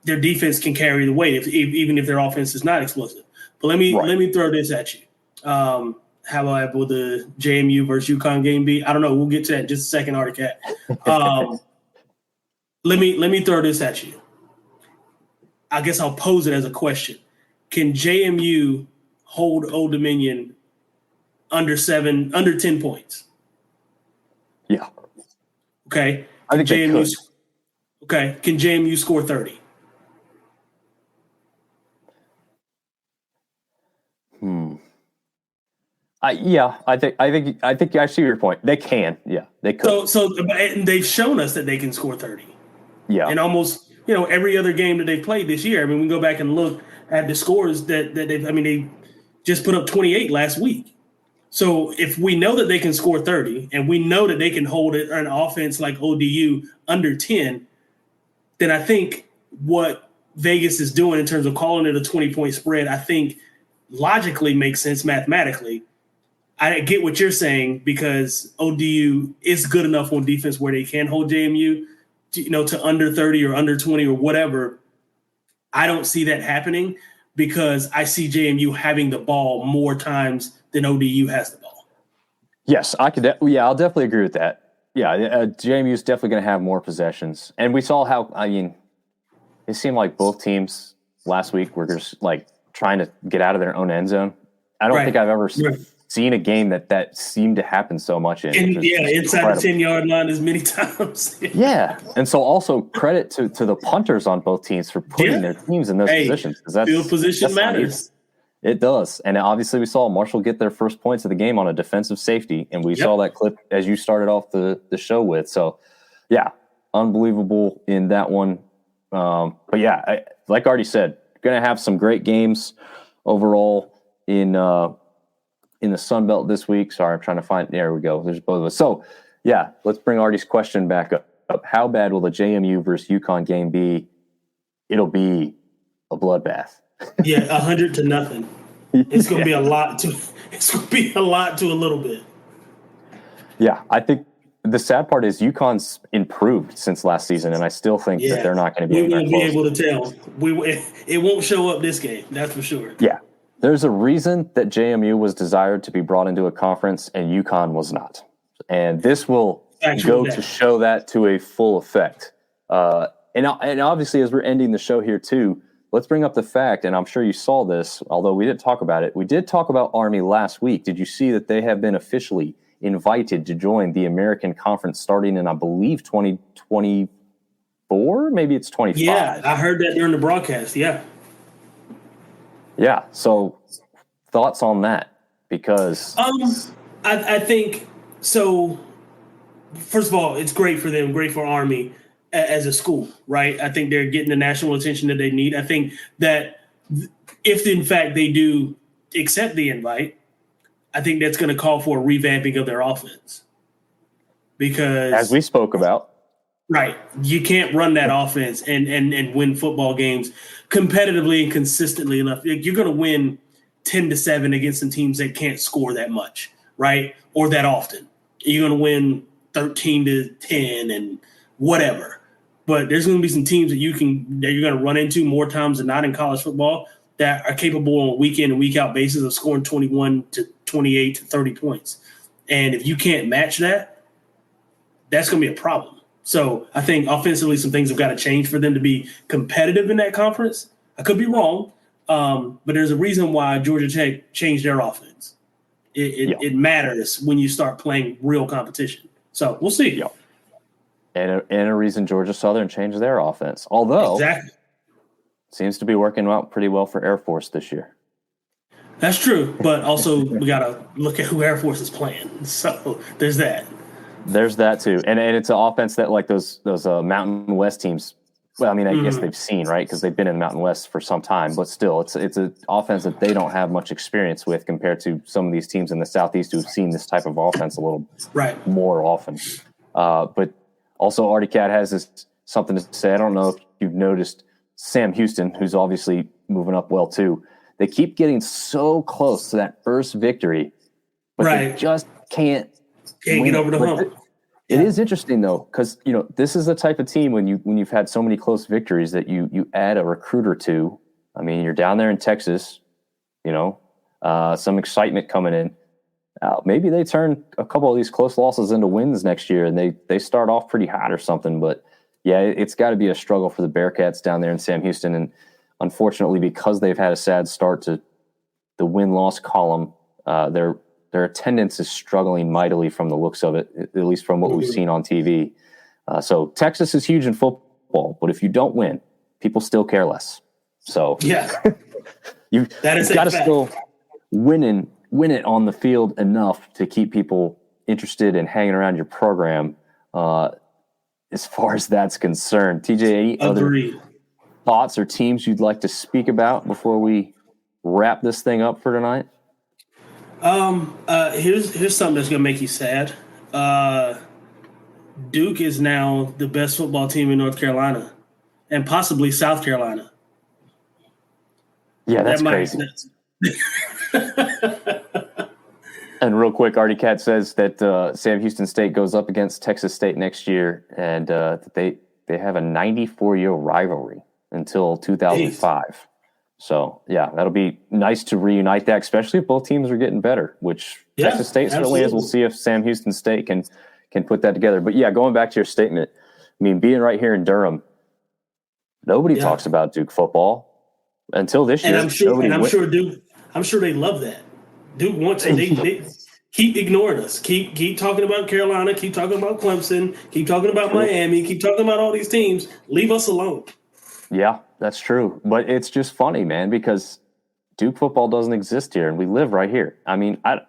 their defense can carry the weight even if their offense is not explosive. But let me throw this at you. How will the JMU versus UConn game be? I don't know. We'll get to that in just a second, Artie Cat. Let me throw this at you. I guess I'll pose it as a question. Can JMU hold Old Dominion under 10 points? Yeah. Okay. I think they could. Okay. Can JMU score 30? I think I see your point. They can. Yeah, they could. So and they've shown us that they can score 30. Yeah. And almost, every other game that they've played this year. I mean, we go back and look at the scores that they just put up 28 last week. So if we know that they can score 30 and we know that they can hold an offense like ODU under 10, then I think what Vegas is doing in terms of calling it a 20-point spread, I think logically makes sense mathematically. I get what you're saying, because ODU is good enough on defense where they can hold JMU. to under 30 or under 20 or whatever. I don't see that happening because I see JMU having the ball more times than ODU has the ball. Yes, I'll definitely agree with that. Yeah, JMU is definitely going to have more possessions. And we saw how, it seemed like both teams last week were just like trying to get out of their own end zone. I don't think I've ever seen a game that seemed to happen so much in. Inside the 10-yard line as many times. Yeah. And so also credit to the punters on both teams for putting their teams in those positions. Field position matters. It does. And obviously we saw Marshall get their first points of the game on a defensive safety. And we saw that clip as you started off the show with. So, yeah, unbelievable in that one. But, yeah, like I already said, going to have some great games overall in the Sun Belt this week. Sorry, I'm trying to find – there we go. There's both of us. So, yeah, let's bring Artie's question back up. How bad will the JMU versus UConn game be? It'll be a bloodbath. 100 to nothing. It's going to be a lot to a little bit. Yeah, I think the sad part is UConn's improved since last season, and I still think that they're not going to be. We won't be able to tell. It won't show up this game. That's for sure. Yeah, there's a reason that JMU was desired to be brought into a conference, and UConn was not, and this will to show that to a full effect. And obviously, as we're ending the show here too. Let's bring up the fact, and I'm sure you saw this, although we didn't talk about it. We did talk about Army last week. Did you see that they have been officially invited to join the American Conference starting in, I believe, 2024? Maybe it's 25. Yeah, I heard that during the broadcast, yeah. Yeah, so thoughts on that? Because I think, so, first of all, it's great for them, great for Army. As a school, right? I think they're getting the national attention that they need. I think that if, in fact, they do accept the invite, I think that's going to call for a revamping of their offense. Because, as we spoke about, right, you can't run that offense and win football games competitively and consistently enough. You're going to win 10-7 against some teams that can't score that much, right? Or that often. You're going to win 13-10 and whatever. But there's going to be some teams that you're going to run into more times than not in college football that are capable on a week in and week out basis of scoring 21 to 28 to 30 points. And if you can't match that, that's going to be a problem. So I think offensively some things have got to change for them to be competitive in that conference. I could be wrong, but there's a reason why Georgia Tech changed their offense. It matters when you start playing real competition. So we'll see. Yeah. And a reason Georgia Southern changed their offense. Although it seems to be working out pretty well for Air Force this year. That's true. But also we got to look at who Air Force is playing. So there's that. There's that too. And it's an offense that like those Mountain West teams, well, I mean, I guess they've seen, right? Because they've been in the Mountain West for some time. But still, it's an offense that they don't have much experience with compared to some of these teams in the Southeast who've seen this type of offense a little more often. But also, Artie Cat has something to say. I don't know if you've noticed Sam Houston, who's obviously moving up well too. They keep getting so close to that first victory, but they just can't get over the hump. It is interesting though, because this is the type of team when you've had so many close victories that you add a recruit or two. I mean, you're down there in Texas, some excitement coming in. Maybe they turn a couple of these close losses into wins next year, and they start off pretty hot or something. But yeah, it's got to be a struggle for the Bearcats down there in Sam Houston, and unfortunately, because they've had a sad start to the win-loss column, their attendance is struggling mightily from the looks of it, at least from what we've seen on TV. So Texas is huge in football, but if you don't win, people still care less. So you've got to still win it on the field enough to keep people interested in hanging around your program as far as that's concerned. TJ, any other thoughts or teams you'd like to speak about before we wrap this thing up for tonight? Here's something that's going to make you sad. Duke is now the best football team in North Carolina and possibly South Carolina. Yeah, that's crazy. And real quick, Artie Cat says that Sam Houston State goes up against Texas State next year, and they they have a 94-year rivalry until 2005. So, yeah, that'll be nice to reunite that, especially if both teams are getting better, which Texas State certainly is. We'll see if Sam Houston State can put that together. But, yeah, going back to your statement, I mean, being right here in Durham, nobody talks about Duke football until this year. And I'm sure they love that. Duke wants it. They keep ignoring us. Keep talking about Carolina. Keep talking about Clemson. Keep talking about Miami. Keep talking about all these teams. Leave us alone. Yeah, that's true. But it's just funny, man, because Duke football doesn't exist here, and we live right here. I mean, I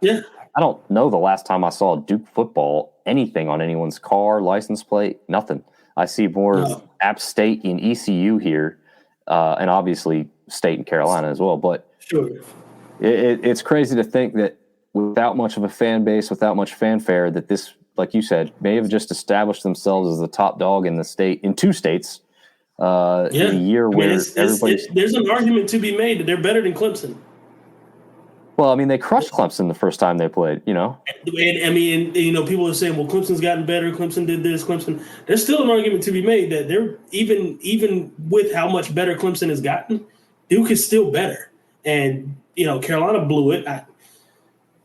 don't know the last time I saw Duke football, anything on anyone's car, license plate, nothing. I see more App State and ECU here, and obviously State and Carolina as well. But it's crazy to think that without much of a fan base, without much fanfare, that this, like you said, may have just established themselves as the top dog in the state, in two states. In a year where there's an argument to be made that they're better than Clemson. Well, I mean, they crushed Clemson the first time they played, you know. And I mean, people are saying, well, Clemson's gotten better. Clemson did this. Clemson. There's still an argument to be made that they're even with how much better Clemson has gotten, Duke is still better. And Carolina blew it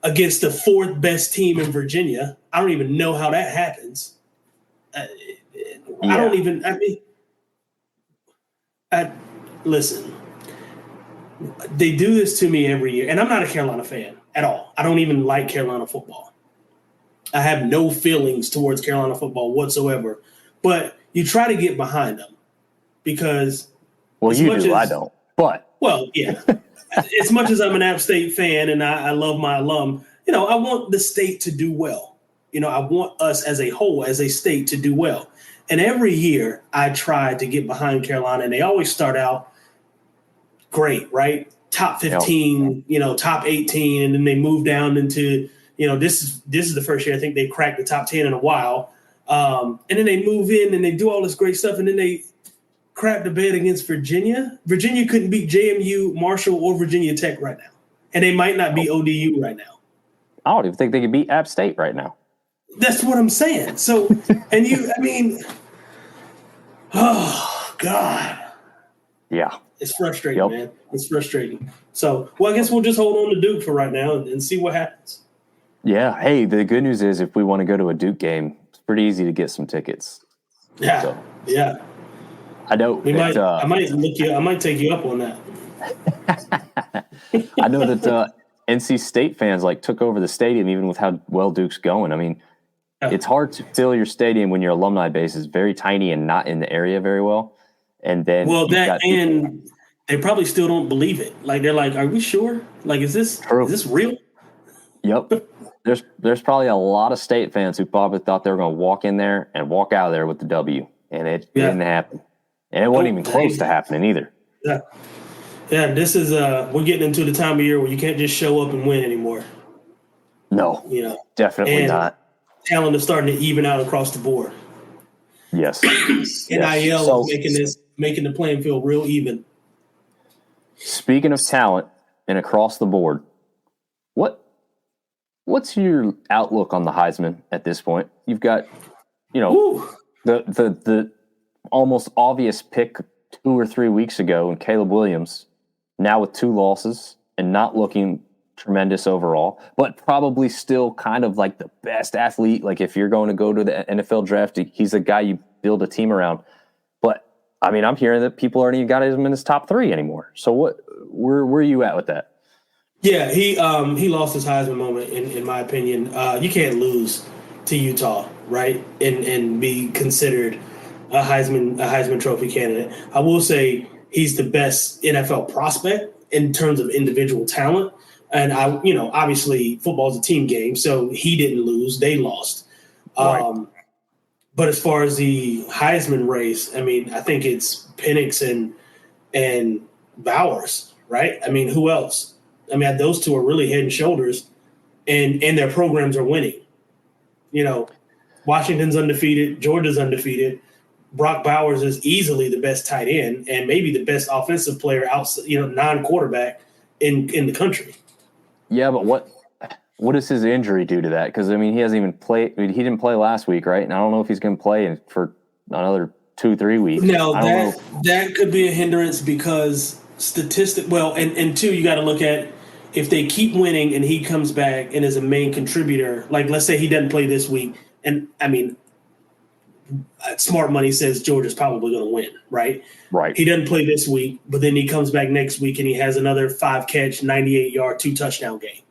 against the fourth best team in Virginia. I don't even know how that happens. Listen, they do this to me every year, and I'm not a Carolina fan at all. I don't even like Carolina football. I have no feelings towards Carolina football whatsoever. But you try to get behind them because I don't. But as much as I'm an App State fan and I love my alum, I want the state to do well. I want us as a whole, as a state, to do well. And every year I try to get behind Carolina, and they always start out great, right? Top 15, top 18, and then they move down into, this is the first year I think they cracked the top 10 in a while. And then they move in and they do all this great stuff, and then they crap the bed against Virginia. Virginia couldn't beat JMU, Marshall, or Virginia Tech right now. And they might not be ODU right now. I don't even think they could beat App State right now. That's what I'm saying. So, oh, God. Yeah. It's frustrating, man. It's frustrating. So, I guess we'll just hold on to Duke for right now and see what happens. Yeah. Hey, the good news is if we want to go to a Duke game, it's pretty easy to get some tickets. Yeah. So, yeah. I know. I might take you up on that. I know that NC State fans took over the stadium, even with how well Duke's going. I mean, it's hard to fill your stadium when your alumni base is very tiny and not in the area very well. And then, and they probably still don't believe it. They're like, "Are we sure? Is this real?" Yep. There's probably a lot of State fans who probably thought they were going to walk in there and walk out of there with the W, and it didn't happen. And it wasn't even close to happening either. Yeah. Yeah, this is we're getting into the time of year where you can't just show up and win anymore. No. Definitely not. Talent is starting to even out across the board. Yes. NIL is making the playing field real even. Speaking of talent and across the board, what's your outlook on the Heisman at this point? You've got, the almost obvious pick 2 or 3 weeks ago in Caleb Williams, now with 2 losses and not looking tremendous overall, but probably still kind of the best athlete. If you're going to go to the NFL draft, he's the guy you build a team around. But I mean, I'm hearing that people aren't even got him in his top 3 anymore. So where are you at with that? Yeah, he lost his Heisman moment in my opinion. You can't lose to Utah, right? And be considered a Heisman Trophy candidate. I will say he's the best NFL prospect in terms of individual talent. And obviously football is a team game, so he didn't lose; they lost. Right. But as far as the Heisman race, I mean, I think it's Penix and Bowers, right? I mean, who else? I mean, those two are really head and shoulders, and their programs are winning. Washington's undefeated, Georgia's undefeated. Brock Bowers is easily the best tight end and maybe the best offensive player outside, non-quarterback in the country. Yeah, but what does his injury do to that? Because, I mean, he hasn't even played. I mean, he didn't play last week, right? And I don't know if he's going to play for another 2-3 weeks. No, I don't know. that could be a hindrance because and two, you got to look at if they keep winning and he comes back and is a main contributor. Like, let's say he doesn't play this week, and I mean, smart money says Georgia's probably going to win, right? Right. He doesn't play this week, but then he comes back next week and he has another 5-catch, 98-yard, 2-touchdown game.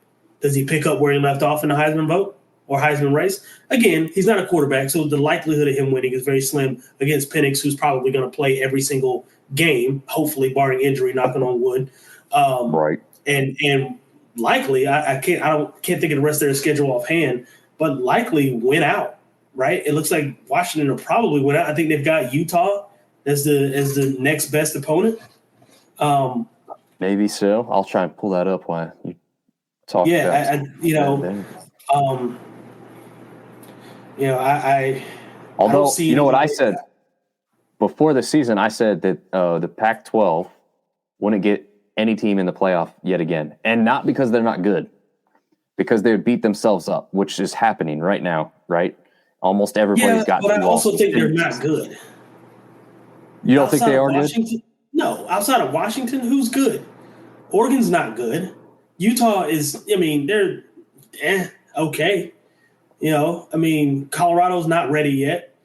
Does he pick up where he left off in the Heisman vote or Heisman race? Again, he's not a quarterback, so the likelihood of him winning is very slim against Penix, who's probably going to play every single game, hopefully barring injury, knocking on wood. Right. And likely, I can't think of the rest of their schedule offhand, but likely win out. Right? It looks like Washington will probably win out. I think they've got Utah as the next best opponent. Maybe so. I'll try and pull that up while you talk. Yeah, Although, you know what I said before the season, I said that the Pac-12 wouldn't get any team in the playoff yet again, and not because they're not good, because they would beat themselves up, which is happening right now. Right. Almost everybody's got. But I also think they're not good. You don't think they are good? No, outside of Washington, who's good? Oregon's not good. Utah is. I mean, they're okay. Colorado's not ready yet.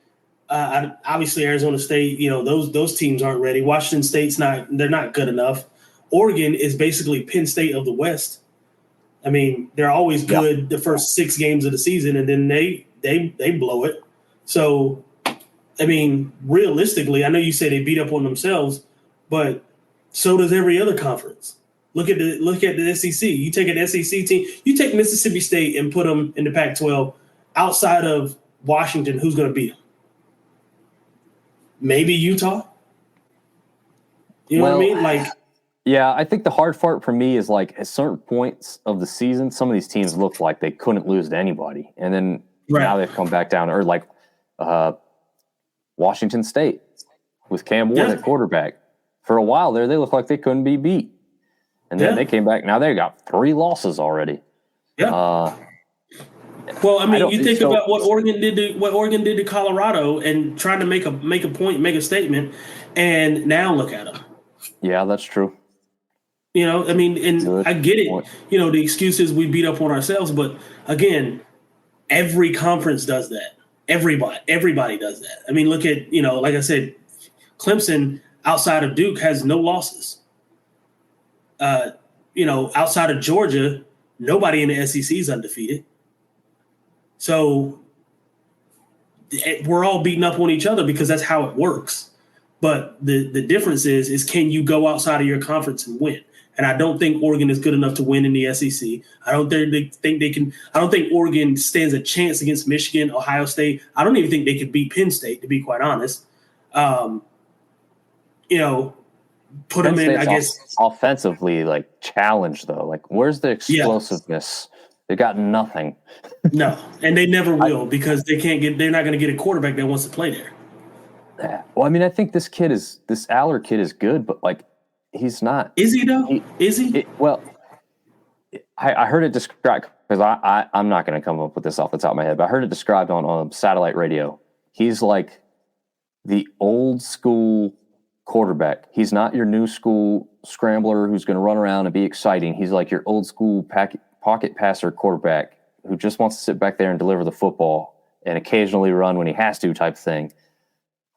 Obviously, Arizona State. Those teams aren't ready. Washington State's not. They're not good enough. Oregon is basically Penn State of the West. I mean, they're always good the first 6 games of the season, and then they blow it. So, I mean, realistically, I know you say they beat up on themselves, but so does every other conference. Look at the SEC. You take an SEC team, you take Mississippi State and put them in the Pac-12 outside of Washington, who's going to beat them? Maybe Utah? You know what I mean? Like, yeah, I think the hard part for me is like at certain points of the season, some of these teams looked like they couldn't lose to anybody. And then now they've come back down, or like Washington State with Cam Ward at quarterback. For a while there, they looked like they couldn't be beat. And then they came back. Now they got 3 losses already. Yeah. Well, I mean, you think about what Oregon did to Colorado and trying to make a point, make a statement, and now look at them. Yeah, that's true. I mean, and I get it. The excuse is we beat up on ourselves, but again, every conference does that. Everybody does that. I mean, look at, like I said, Clemson outside of Duke has no losses. Outside of Georgia, nobody in the SEC is undefeated. So we're all beating up on each other because that's how it works. But the difference is can you go outside of your conference and win? And I don't think Oregon is good enough to win in the SEC. I don't think they can. I don't think Oregon stands a chance against Michigan, Ohio State. I don't even think they could beat Penn State, to be quite honest. Put them in, I guess. Offensively, like, challenged, though. Like, where's the explosiveness? They got nothing. No, and they never will because they're not going to get a quarterback that wants to play there. Well, I mean, I think this Aller kid is good, but, like, he's not. Is he, though? Is he? I heard it described, because I'm not going to come up with this off the top of my head, but I heard it described on satellite radio. He's like the old school quarterback. He's not your new school scrambler who's going to run around and be exciting. He's like your old school pocket passer quarterback who just wants to sit back there and deliver the football and occasionally run when he has to, type thing.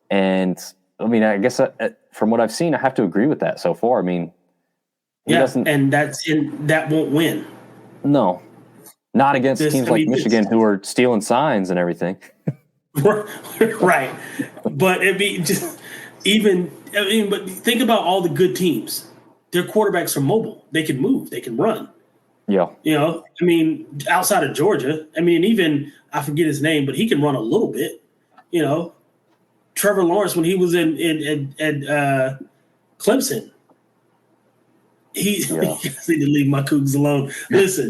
And I mean, I guess from what I've seen, I have to agree with that so far. I mean, that won't win. No, not against teams like Michigan who are stealing signs and everything. Right. But it'd be just but think about all the good teams. Their quarterbacks are mobile. They can move. They can run. Yeah. I mean, outside of Georgia, I mean, even I forget his name, but he can run a little bit. Trevor Lawrence, when he was at Clemson, he need to leave my Cougs alone. Listen,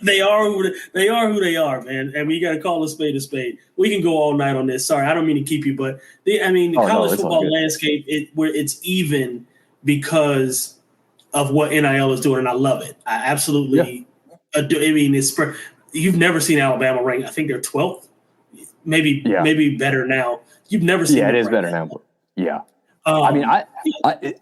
they are who they are, man. And we got to call a spade a spade. We can go all night on this. Sorry, I don't mean to keep you, but the college football landscape, where it's even because of what NIL is doing, and I love it. I absolutely adore. I mean, you've never seen Alabama rank. I think they're 12th. maybe better now. You've never seen. Yeah, it is right better now. But yeah. Um, I mean,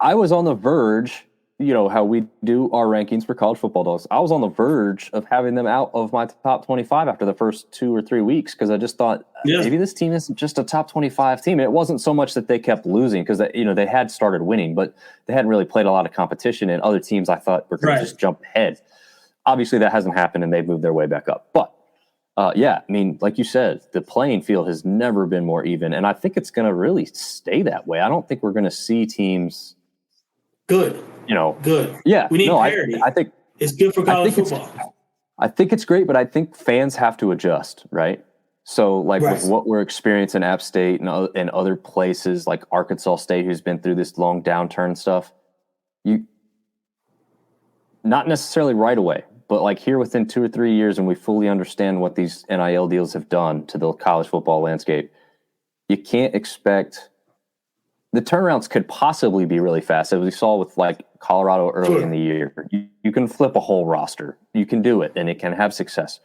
I was on the verge, how we do our rankings for college football dogs. I was on the verge of having them out of my top 25 after the first 2 or 3 weeks because I just thought maybe this team isn't just a top 25 team. And it wasn't so much that they kept losing because they had started winning, but they hadn't really played a lot of competition, and other teams I thought were going to just jump ahead. Obviously, that hasn't happened, and they've moved their way back up. But I mean, like you said, the playing field has never been more even, and I think it's going to really stay that way. I don't think we're going to see teams good. Good. Yeah, we need parity. I think it's good for college football. I think it's great, but I think fans have to adjust, right? So, with what we're experiencing in App State and other places like Arkansas State, who's been through this long downturn stuff, not necessarily right away, but here within 2 or 3 years, and we fully understand what these NIL deals have done to the college football landscape, you can't expect the turnarounds could possibly be really fast, as we saw with Colorado early in the year. You can flip a whole roster. You can do it, and it can have success.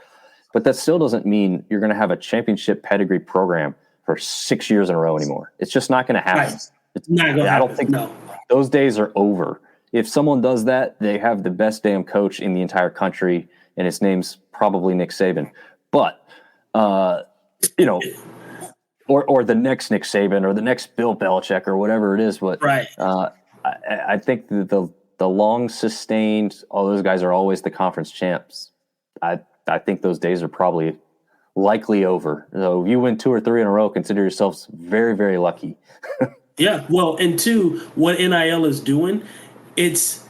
But that still doesn't mean you're going to have a championship pedigree program for 6 years in a row anymore. It's just not going to happen. Right. It's not going to happen. I don't think those days are over. If someone does that, they have the best damn coach in the entire country, and his name's probably Nick Saban. But, or the next Nick Saban or the next Bill Belichick or whatever it is. But I think the long sustained, all those guys are always the conference champs. I think those days are probably likely over. So if you win 2 or 3 in a row, consider yourselves very, very lucky. Yeah. Well, and two, what NIL is doing, it's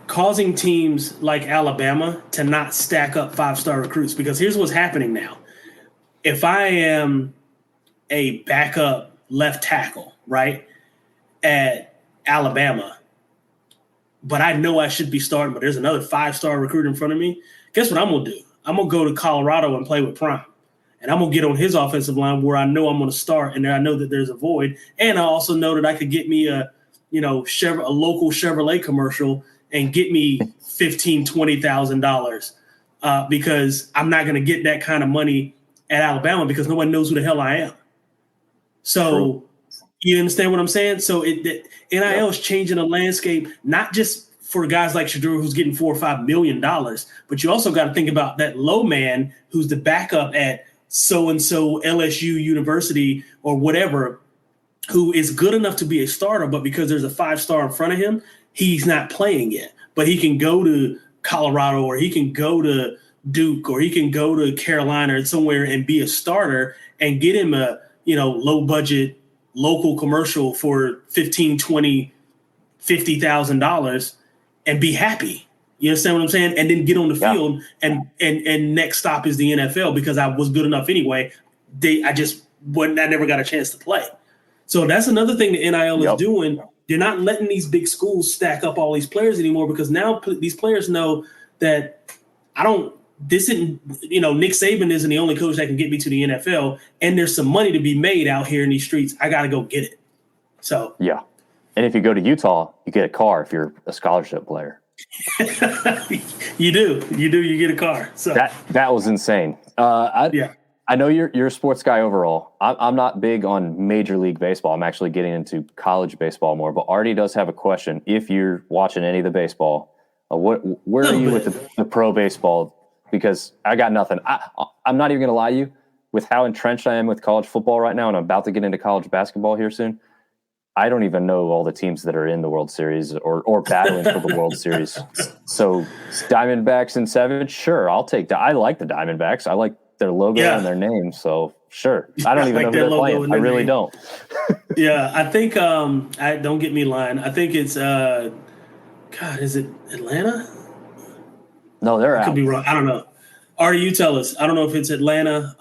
causing teams like Alabama to not stack up 5-star recruits, because here's what's happening now. If I am a backup left tackle, right, at Alabama, but I know I should be starting, but there's another 5-star recruit in front of me, guess what I'm going to do? I'm going to go to Colorado and play with Prime. And I'm going to get on his offensive line where I know I'm going to start, and I know that there's a void. And I also know that I could get me a local Chevrolet commercial and get me $15,000, $20,000 because I'm not going to get that kind of money at Alabama because nobody knows who the hell I am. So you understand what I'm saying? So NIL is changing the landscape, not just for guys like Shedeur who's getting $4 or $5 million, but you also got to think about that low man who's the backup at so-and-so LSU University or whatever, who is good enough to be a starter, but because there's a 5-star in front of him, he's not playing yet. But he can go to Colorado, or he can go to Duke, or he can go to Carolina or somewhere and be a starter and get him a low-budget local commercial for $15,000, $20,000, $50,000 and be happy. You understand what I'm saying? And then get on the field, and next stop is the NFL because I was good enough anyway. I never got a chance to play. So that's another thing that NIL is doing. They're not letting these big schools stack up all these players anymore, because now these players know that Nick Saban isn't the only coach that can get me to the NFL, and there's some money to be made out here in these streets. I got to go get it. So yeah. And if you go to Utah, you get a car if you're a scholarship player. You do. You get a car. So that was insane. I know you're a sports guy overall. I'm not big on Major League Baseball. I'm actually getting into college baseball more. But Artie does have a question. If you're watching any of the baseball, where are you with the pro baseball? Because I got nothing. I'm not even going to lie to you. With how entrenched I am with college football right now, and I'm about to get into college basketball here soon, I don't even know all the teams that are in the World Series or battling for the World Series. So Diamondbacks and Savage, sure, I'll take that. I like the Diamondbacks. I like their logo and their name, so sure. I don't even know who they're playing. I really don't. Yeah, I think don't get me lying. I think it's is it Atlanta? No, they're out. Could be wrong. I don't know. Artie, you tell us. I don't know if it's Atlanta.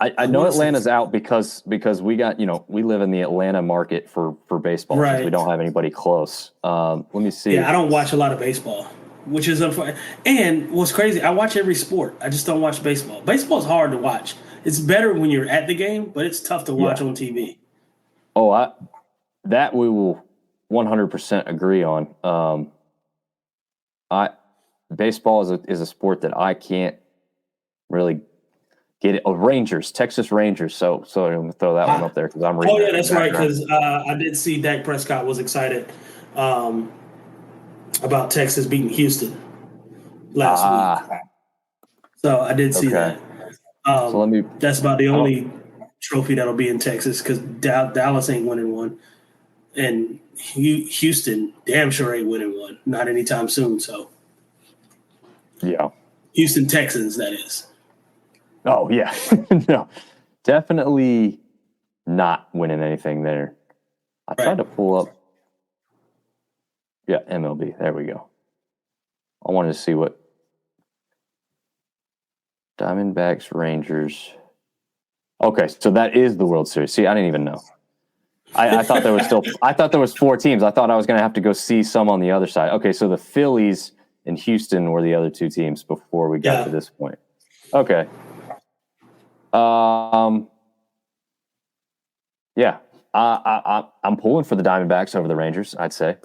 I know Atlanta's out because we got, we live in the Atlanta market for baseball. Right. Since we don't have anybody close. Let me see. Yeah, I don't watch a lot of baseball, which is unfortunate. And what's crazy, I watch every sport. I just don't watch baseball. Baseball's hard to watch. It's better when you're at the game, but it's tough to watch on TV. Oh, that we will 100% agree on. Baseball is a sport that I can't really get it. Oh, Rangers, Texas Rangers. So I'm going to throw that one up there because I'm reading. Oh, yeah, that's right, because I did see Dak Prescott was excited about Texas beating Houston last week. So I did see that. So that's about the only trophy that'll be in Texas because Dallas ain't winning one. And Houston damn sure ain't winning one. Not anytime soon, so. Yeah. Houston Texans, that is. Oh, yeah. No, definitely not winning anything there. I tried to pull up. Yeah, MLB. There we go. I wanted to see what Diamondbacks, Rangers. Okay, so that is the World Series. See, I didn't even know. I thought there was still. I thought there was 4 teams. I thought I was going to have to go see some on the other side. Okay, so the Phillies and Houston were the other 2 teams before we got to this point. Okay. Yeah, I'm pulling for the Diamondbacks over the Rangers, I'd say.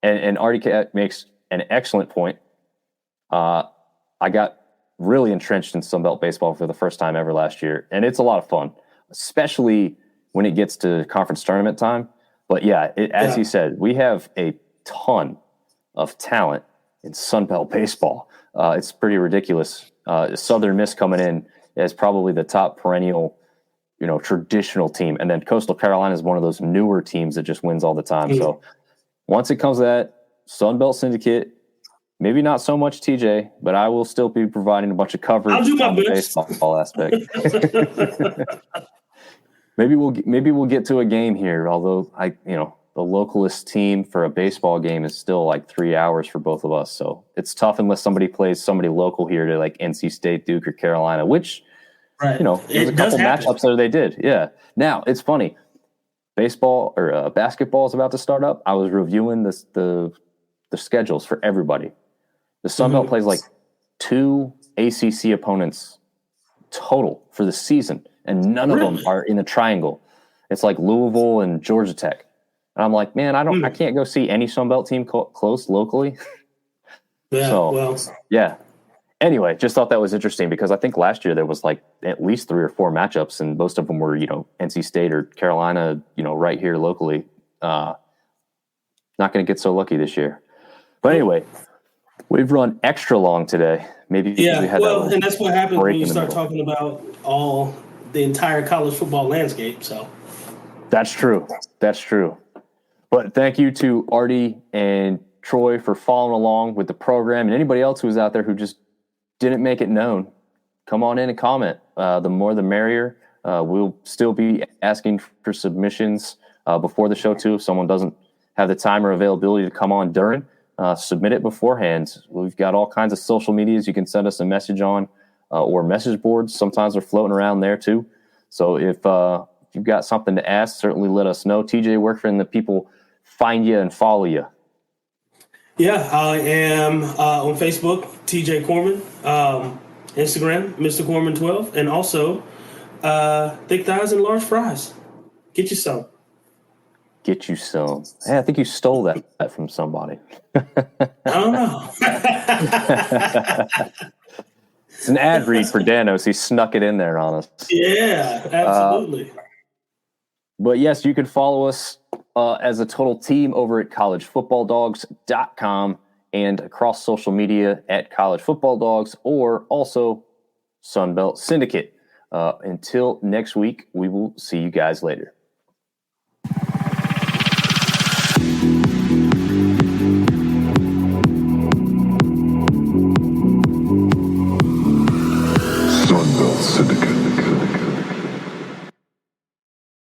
And Artie makes an excellent point. I got really entrenched in Sunbelt baseball for the first time ever last year, and it's a lot of fun, especially when it gets to conference tournament time. But yeah, as he said, we have a ton of talent in Sunbelt baseball. It's pretty ridiculous. Southern Miss coming in as probably the top perennial, traditional team. And then Coastal Carolina is one of those newer teams that just wins all the time. So once it comes to that, Sunbelt Syndicate, maybe not so much TJ, but I will still be providing a bunch of coverage I'll do my on the best. baseball aspect. Maybe we'll get to a game here, although the localist team for a baseball game is still like 3 hours for both of us. So it's tough unless somebody plays somebody local here to like NC State, Duke, or Carolina, which, there's a couple matchups there they did. Yeah. Now, it's funny. Baseball or basketball is about to start up. I was reviewing the schedules for everybody. The Sun Belt plays like 2 ACC opponents total for the season, and none of them are in the triangle. It's like Louisville and Georgia Tech. And I'm like, man, I can't go see any Sun Belt team close locally. Yeah. Anyway, just thought that was interesting because I think last year there was like at least 3 or 4 matchups, and most of them were, NC State or Carolina, right here locally. Not going to get so lucky this year. But anyway, we've run extra long today. Maybe because we had and that's what happens when you start middle. talking about the entire college football landscape. So That's true. But thank you to Artie and Troy for following along with the program, and anybody else who was out there who just didn't make it known. Come on in and comment. The more the merrier. We'll still be asking for submissions before the show too. If someone doesn't have the time or availability to come on during, submit it beforehand. We've got all kinds of social medias you can send us a message on, or message boards. Sometimes they're floating around there too. So if you've got something to ask, certainly let us know. TJ, where can the people find you and follow you? Yeah, I am on Facebook, TJ Corman, Instagram, Mr. Corman 12, and also thick thighs and large fries. Get you some. Get you some. Hey, I think you stole that from somebody. I don't know. It's an ad read for Danos. He snuck it in there on us. Yeah, absolutely. But yes, you can follow us as a total team over at collegefootballdogs.com and across social media at College Football Dogs, or also Sunbelt Syndicate. Until next week, we will see you guys later.